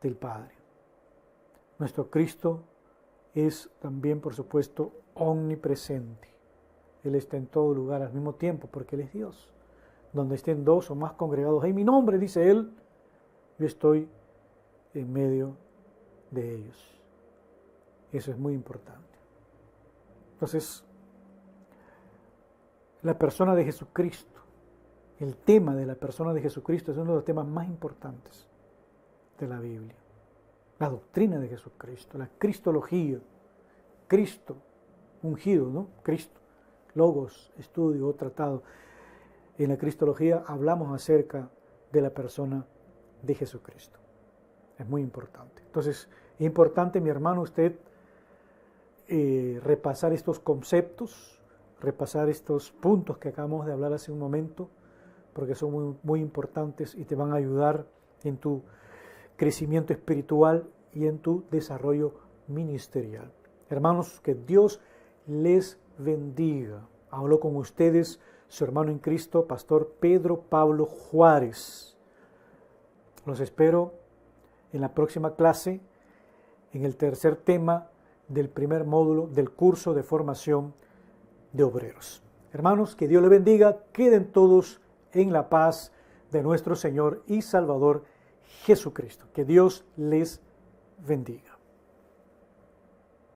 del Padre. Nuestro Cristo es también, por supuesto, omnipresente. Él está en todo lugar al mismo tiempo, porque Él es Dios. Donde estén dos o más congregados en mi nombre, dice Él, yo estoy en medio de ellos. Eso es muy importante. Entonces, la persona de Jesucristo, el tema de la persona de Jesucristo es uno de los temas más importantes de la Biblia. La doctrina de Jesucristo, la cristología, Cristo ungido, ¿no? Cristo, logos, estudio o tratado. En la cristología hablamos acerca de la persona de Jesucristo. Es muy importante. Entonces, es importante, mi hermano, usted repasar estos conceptos, repasar estos puntos que acabamos de hablar hace un momento, porque son muy, muy importantes y te van a ayudar en tu crecimiento espiritual y en tu desarrollo ministerial. Hermanos, que Dios les bendiga. Habló con ustedes su hermano en Cristo, Pastor Pedro Pablo Juárez. Los espero en la próxima clase, en el tercer tema del primer módulo del curso de formación de obreros. Hermanos, que Dios les bendiga. Queden todos en la paz de nuestro Señor y Salvador Jesucristo. Que Dios les bendiga.